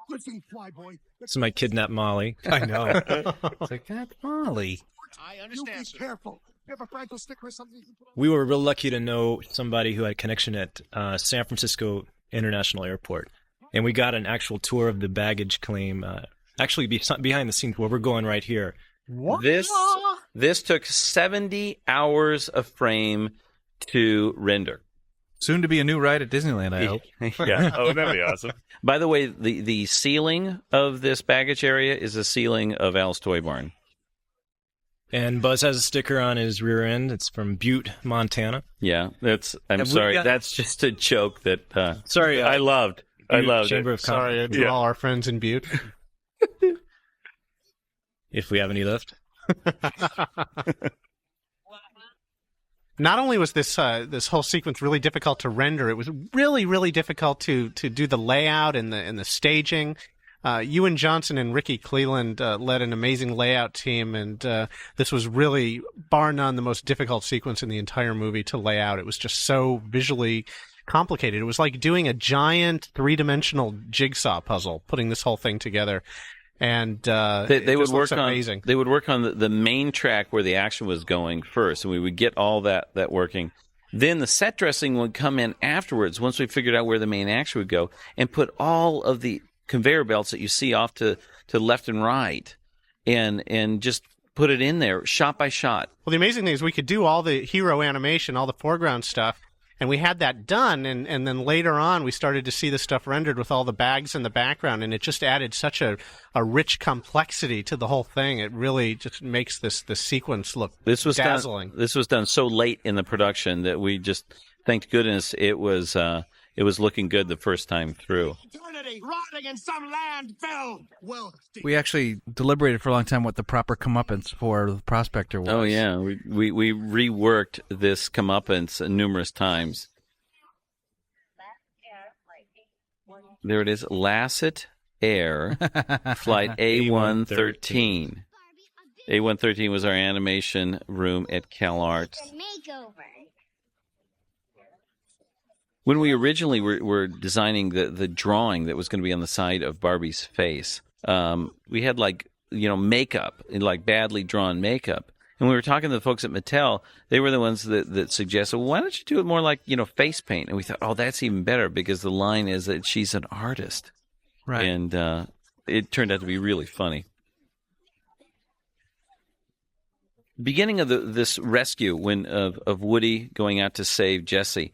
Listen, fly boy. Somebody kidnapped Molly. I know. It's like, that's Molly. I understand, Be careful. You have a Frankel sticker or something? We were real lucky to know somebody who had a connection at San Francisco International Airport. And we got an actual tour of the baggage claim, actually behind the scenes where we're going right here. What? This took 70 hours of frame to render. Soon to be a new ride at Disneyland, I hope. Yeah. Oh, that'd be awesome. By the way, the ceiling of this baggage area is the ceiling of Al's Toy Barn. And Buzz has a sticker on his rear end. It's from Butte, Montana. Yeah, I'm sorry. That's just a joke that sorry, I loved. Chamber of Sorry to all our friends in Butte. If we have any left. Not only was this whole sequence really difficult to render, it was really, really difficult to do the layout and the staging. Ewan Johnson and Ricky Cleland led an amazing layout team, and this was really, bar none, the most difficult sequence in the entire movie to lay out. It was just so visually complicated. It was like doing a giant three-dimensional jigsaw puzzle, putting this whole thing together. And they would work on amazing. They would work on the main track where the action was going first, and we would get all that working. Then the set dressing would come in afterwards once we figured out where the main action would go, and put all of the conveyor belts that you see off to left and right, and just put it in there shot by shot. Well, the amazing thing is we could do all the hero animation, all the foreground stuff, and we had that done, and then later on we started to see the stuff rendered with all the bags in the background, and it just added such a rich complexity to the whole thing. It really just makes this sequence look dazzling. This was done so late in the production that we just, thank goodness, it was looking good the first time through. Eternity rotting in some landfill. Well, We actually deliberated for a long time what the proper comeuppance for the prospector was. Oh yeah, we reworked this comeuppance numerous times. There it is, Lasseter flight A113. A113 was our animation room at CalArts. Makeover. When we originally were designing the drawing that was going to be on the side of Barbie's face, we had makeup, like badly drawn makeup. And we were talking to the folks at Mattel. They were the ones that suggested, well, why don't you do it more like, face paint? And we thought, oh, that's even better because the line is that she's an artist. Right. And it turned out to be really funny. Beginning of this rescue of Woody going out to save Jessie,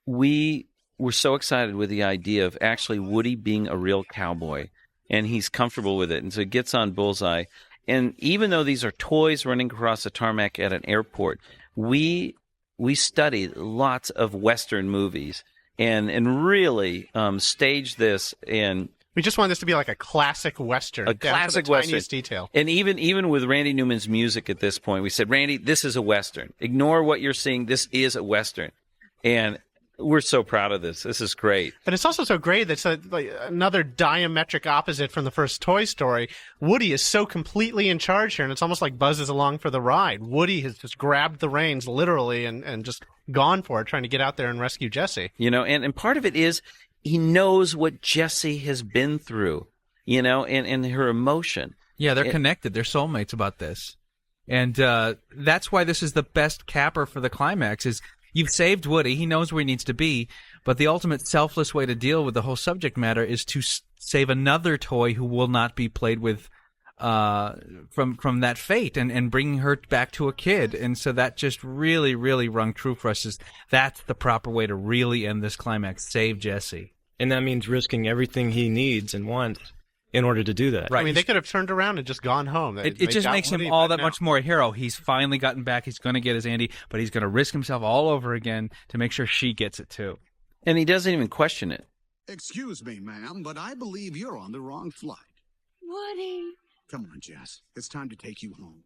we were so excited with the idea of actually Woody being a real cowboy, and he's comfortable with it. And so he gets on Bullseye. And even though these are toys running across the tarmac at an airport, we studied lots of Western movies and really staged this. And we just wanted this to be like a classic Western. A classic Western. Tiniest detail. And even with Randy Newman's music at this point, we said, Randy, this is a Western. Ignore what you're seeing. This is a Western. And we're so proud of this. This is great. But it's also so great that's like another diametric opposite from the first Toy Story. Woody is so completely in charge here, and it's almost like Buzz is along for the ride. Woody has just grabbed the reins literally and just gone for it, trying to get out there and rescue Jessie. And part of it is he knows what Jessie has been through, and her emotion. Yeah, they're connected. They're soulmates about this. And that's why this is the best capper for the climax is you've saved Woody. He knows where he needs to be. But the ultimate selfless way to deal with the whole subject matter is to save another toy who will not be played with from that fate and bringing her back to a kid. And so that just really, really rung true for us. That's the proper way to really end this climax. Save Jessie. And that means risking everything he needs and wants in order to do that. Right. I mean, they could have turned around and just gone home. It just makes him all that much more a hero. He's finally gotten back. He's going to get his Andy, but he's going to risk himself all over again to make sure she gets it too. And he doesn't even question it. Excuse me, ma'am, but I believe you're on the wrong flight. Woody, Come on, Jess. It's time to take you home.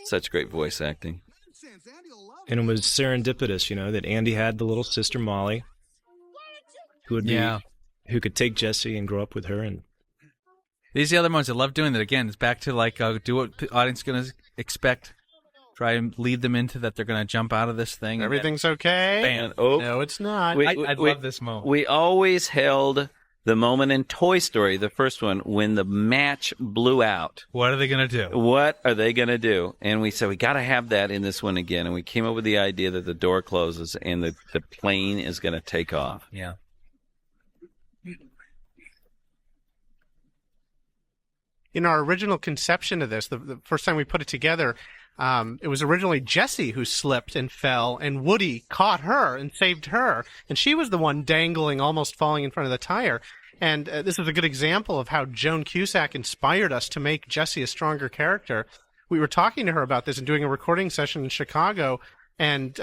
Such great voice acting. And it was serendipitous, that Andy had the little sister Molly, who could take Jessie and grow up with her. And these are the other ones I love doing that. Again, it's back to do what the audience is going to expect. Try and lead them into that they're going to jump out of this thing. Everything's okay. Bam. No, it's not. I love this moment. We always held the moment in Toy Story, the first one, when the match blew out. What are they going to do? What are they going to do? And we said, we got to have that in this one again. And we came up with the idea that the door closes and the plane is going to take off. Yeah. In our original conception of this, the first time we put it together, it was originally Jessie who slipped and fell, and Woody caught her and saved her, and she was the one dangling, almost falling in front of the tire. And this is a good example of how Joan Cusack inspired us to make Jessie a stronger character. We were talking to her about this and doing a recording session in Chicago, and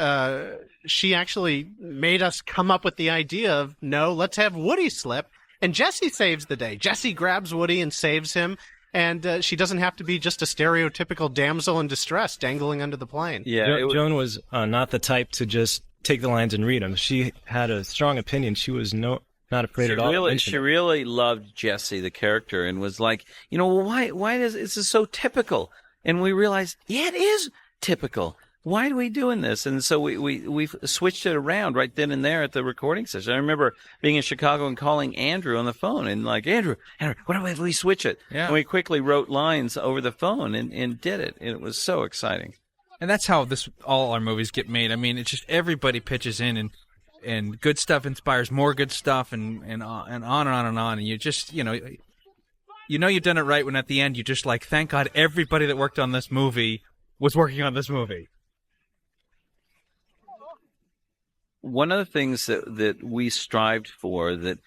she actually made us come up with the idea of, no, let's have Woody slip, and Jessie saves the day. Jessie grabs Woody and saves him. And she doesn't have to be just a stereotypical damsel in distress dangling under the plane. Yeah, Joan was not the type to just take the lines and read them. She had a strong opinion. She was not afraid at all. She really loved Jessie, the character, and was like, why is this so typical? And we realized, it is typical. Why are we doing this? And so we switched it around right then and there at the recording session. I remember being in Chicago and calling Andrew on the phone and like, Andrew, what if we switch it? Yeah. And we quickly wrote lines over the phone and did it. And it was so exciting. And that's how all our movies get made. I mean, it's just everybody pitches in and good stuff inspires more good stuff and on and on and on. And you just, you've done it right when at the end you just like, thank God everybody that worked on this movie was working on this movie. One of the things that we strived for that,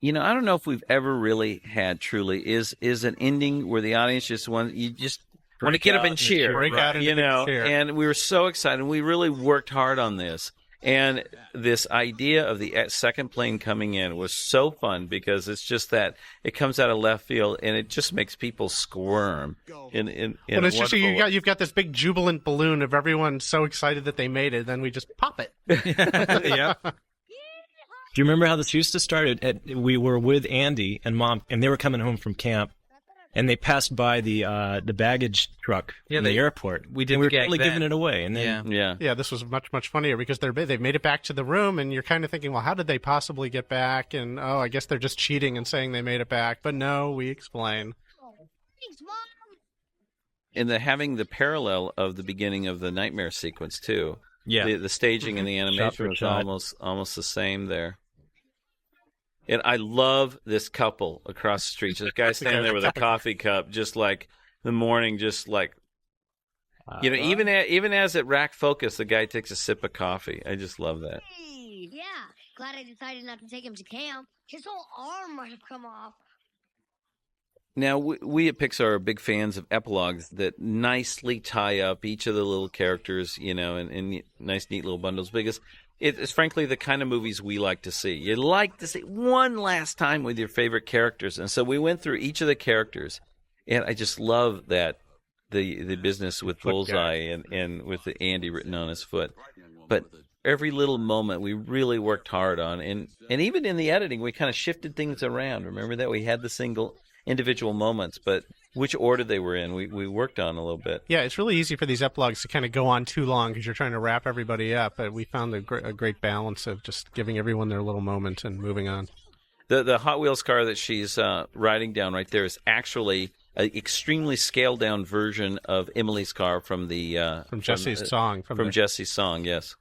I don't know if we've ever really had truly is an ending where the audience just want to get up and cheer, break out into cheer. And we were so excited. We really worked hard on this. And this idea of the second plane coming in was so fun because it's just that it comes out of left field and it just makes people squirm. Well, it's just you've got this big jubilant balloon of everyone so excited that they made it, then we just pop it. Yeah. Do you remember how this used to start? We were with Andy and Mom, and they were coming home from camp, and they passed by the baggage truck in the airport. We were totally giving it away, and then yeah, this was much funnier because they've made it back to the room, and you're kind of thinking, well, how did they possibly get back? And I guess they're just cheating and saying they made it back. But no, we explain. Thanks, Mom. And having the parallel of the beginning of the nightmare sequence too. Yeah, the staging and the animation was almost the same there. And I love this couple across the street. This guy standing there with a coffee cup, just like the morning, just like, even as it rack focus, the guy takes a sip of coffee. I just love that. Hey, yeah. Glad I decided not to take him to camp. His whole arm might have come off. Now, we at Pixar are big fans of epilogues that nicely tie up each of the little characters, in nice, neat little bundles, because it's frankly the kind of movies we like to see. You like to see one last time with your favorite characters. And so we went through each of the characters, and I just love that, the business with Bullseye and with the Andy written on his foot. But every little moment we really worked hard on. And even in the editing, we kind of shifted things around. Remember that? We had the single individual moments, but which order they were in, we worked on a little bit. Yeah, it's really easy for these epilogues to kind of go on too long because you're trying to wrap everybody up, but we found a great balance of just giving everyone their little moment and moving on. The Hot Wheels car that she's riding down right there is actually an extremely scaled down version of Emily's car from Jessie's song. From Jessie's song, yes.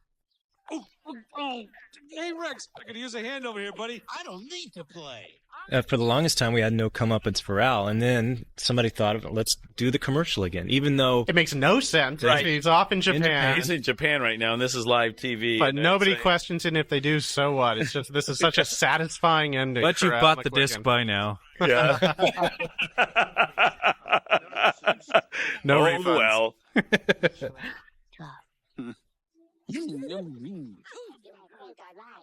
Oh, hey Rex, I could use a hand over here, buddy. I don't need to play. For the longest time, we had no comeuppance for Al, and then somebody thought of it, let's do the commercial again, even though it makes no sense. Right. He's off in Japan. He's in Japan right now, and this is live TV. But nobody questions it, and if they do, so what? It's just this is such a satisfying ending. But you bought the disc by now. Yeah. No refunds. Well.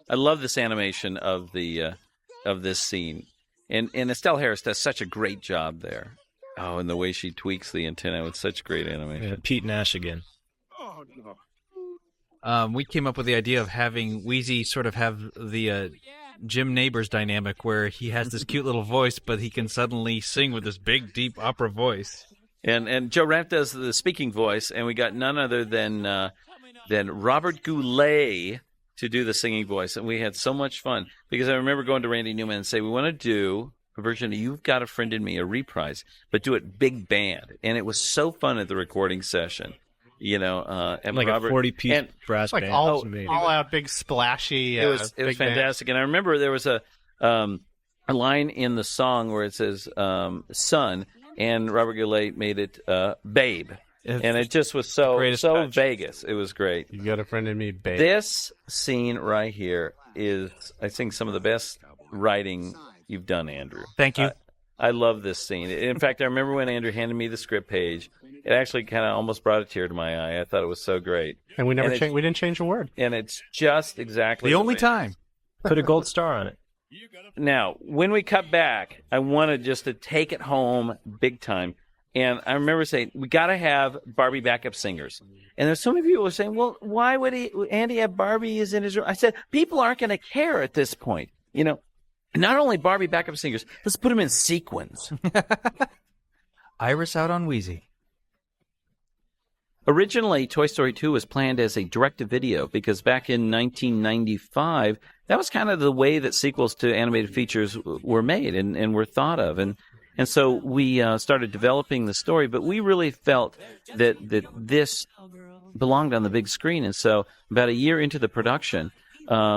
I love this animation of this scene. And Estelle Harris does such a great job there. Oh, and the way she tweaks the antenna with such great animation. Yeah, Pete Nash again. Oh, no. We came up with the idea of having Wheezy sort of have the Jim Neighbors dynamic, where he has this cute little voice, but he can suddenly sing with this big, deep opera voice. And Joe Ranft does the speaking voice, and we got none other than Robert Goulet to do the singing voice, and we had so much fun because I remember going to Randy Newman and say, we want to do a version of You've Got a Friend in Me, a reprise, but do it big band. And it was so fun at the recording session, and like Robert, a 40-piece brass like band. all out big splashy. It was big fantastic. band. And I remember there was a line in the song where it says son, and Robert Goulet made it babe. And it just was so Vegas. It was great. You got a friend in me, babe. This scene right here is, I think, some of the best writing you've done, Andrew. Thank you. I love this scene. In fact, I remember when Andrew handed me the script page, it actually kind of almost brought a tear to my eye. I thought it was so great. And we didn't change a word. And it's just exactly the only time. Put a gold star on it. Now, when we cut back, I wanted just to take it home big time. And I remember saying, we got to have Barbie backup singers. And there's so many people who are saying, well, why would Andy have Barbie is in his room? I said, people aren't going to care at this point. Not only Barbie backup singers, let's put them in sequins. Iris out on Wheezy. Originally, Toy Story 2 was planned as a direct-to-video because back in 1995, that was kind of the way that sequels to animated features were made and were thought of. And so we started developing the story, but we really felt that this belonged on the big screen. And so about a year into the production,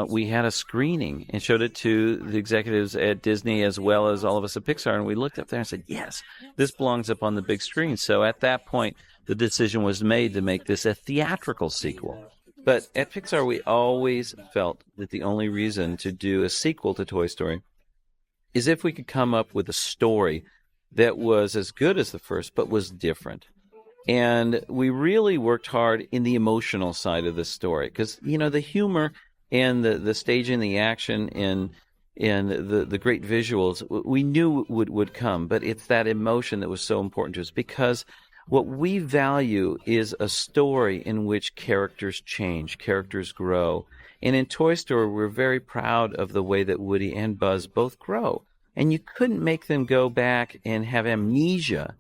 we had a screening and showed it to the executives at Disney as well as all of us at Pixar. And we looked up there and said, yes, this belongs up on the big screen. So at that point, the decision was made to make this a theatrical sequel. But at Pixar, we always felt that the only reason to do a sequel to Toy Story is if we could come up with a story that was as good as the first, but was different. And we really worked hard in the emotional side of the story because, the humor and the staging, the action, and the great visuals, we knew would come. But it's that emotion that was so important to us because what we value is a story in which characters change, characters grow. And in Toy Story, we're very proud of the way that Woody and Buzz both grow. And you couldn't make them go back and have amnesia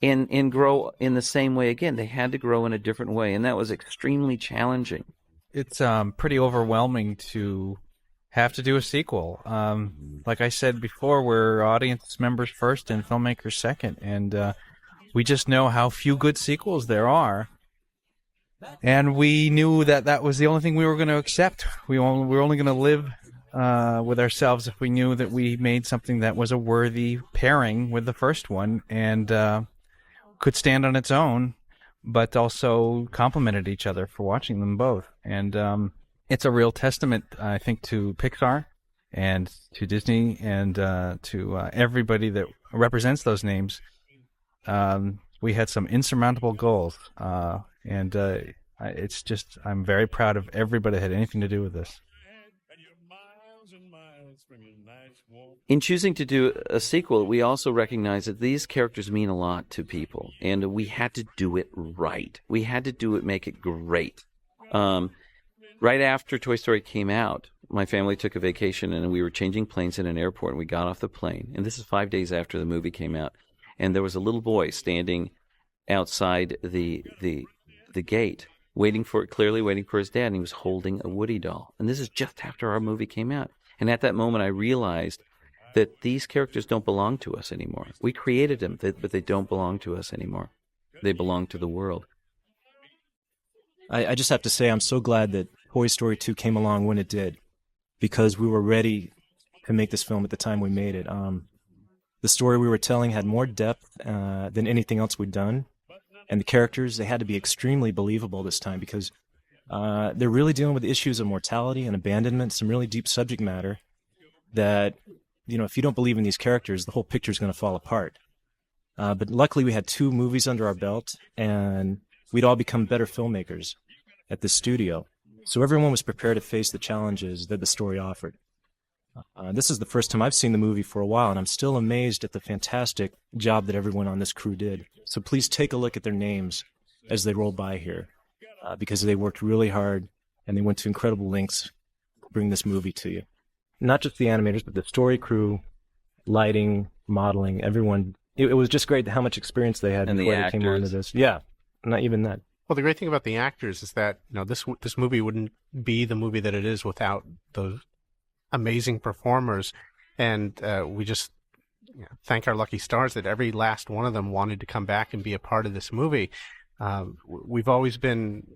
and grow in the same way again. They had to grow in a different way, and that was extremely challenging. It's pretty overwhelming to have to do a sequel. Like I said before, we're audience members first and filmmakers second, and we just know how few good sequels there are. And we knew that was the only thing we were going to accept. We were only going to live with ourselves if we knew that we made something that was a worthy pairing with the first one and could stand on its own, but also complemented each other for watching them both. And it's a real testament, I think, to Pixar and to Disney and to everybody that represents those names. We had some insurmountable goals, and it's just, I'm very proud of everybody that had anything to do with this. In choosing to do a sequel, we also recognize that these characters mean a lot to people, and we had to do it right. We had to do it, make it great. Right after Toy Story came out, my family took a vacation, and we were changing planes in an airport, and we got off the plane. And this is 5 days after the movie came out. And there was a little boy standing outside the gate, clearly waiting for his dad, and he was holding a Woody doll. And this is just after our movie came out. And at that moment, I realized that these characters don't belong to us anymore. We created them, but they don't belong to us anymore. They belong to the world. I just have to say I'm so glad that Toy Story 2 came along when it did, because we were ready to make this film at the time we made it. The story we were telling had more depth than anything else we'd done, and the characters, they had to be extremely believable this time because they're really dealing with issues of mortality and abandonment, some really deep subject matter that, if you don't believe in these characters, the whole picture is going to fall apart. But luckily we had 2 movies under our belt, and we'd all become better filmmakers at the studio. So everyone was prepared to face the challenges that the story offered. This is the first time I've seen the movie for a while, and I'm still amazed at the fantastic job that everyone on this crew did. So please take a look at their names as they roll by here, because they worked really hard, and they went to incredible lengths to bring this movie to you. Not just the animators, but the story crew, lighting, modeling, everyone. It was just great how much experience they had and before the they came onto this. Yeah, not even that. Well, the great thing about the actors is that this movie wouldn't be the movie that it is without those amazing performers, and we just thank our lucky stars that every last one of them wanted to come back and be a part of this movie. We've always been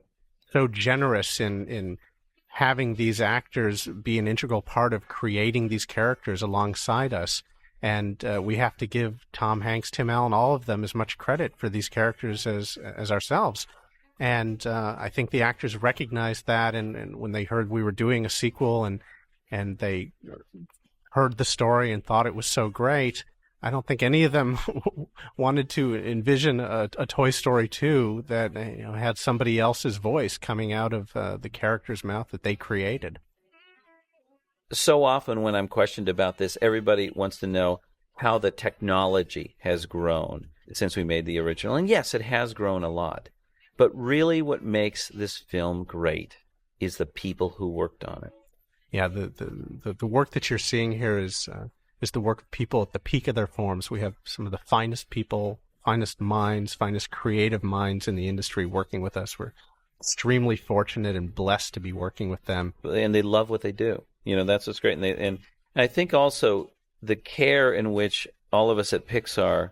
so generous in having these actors be an integral part of creating these characters alongside us. And we have to give Tom Hanks, Tim Allen, all of them as much credit for these characters as ourselves. And I think the actors recognized that, and when they heard we were doing a sequel and they heard the story and thought it was so great, I don't think any of them wanted to envision a Toy Story 2 that had somebody else's voice coming out of the character's mouth that they created. So often when I'm questioned about this, everybody wants to know how the technology has grown since we made the original. And yes, it has grown a lot. But really what makes this film great is the people who worked on it. Yeah, the work that you're seeing here is the work of people at the peak of their forms. We have some of the finest people, finest minds, finest creative minds in the industry working with us. We're extremely fortunate and blessed to be working with them. And they love what they do. That's what's great. And I think also the care in which all of us at Pixar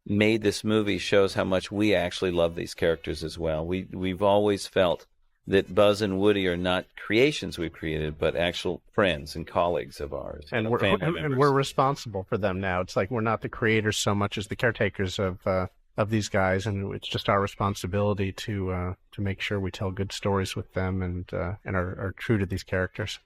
made this movie shows how much we actually love these characters as well. We've always felt that Buzz and Woody are not creations we've created, but actual friends and colleagues of ours. And we're responsible for them now. It's like we're not the creators so much as the caretakers of these guys, and it's just our responsibility to make sure we tell good stories with them and are true to these characters.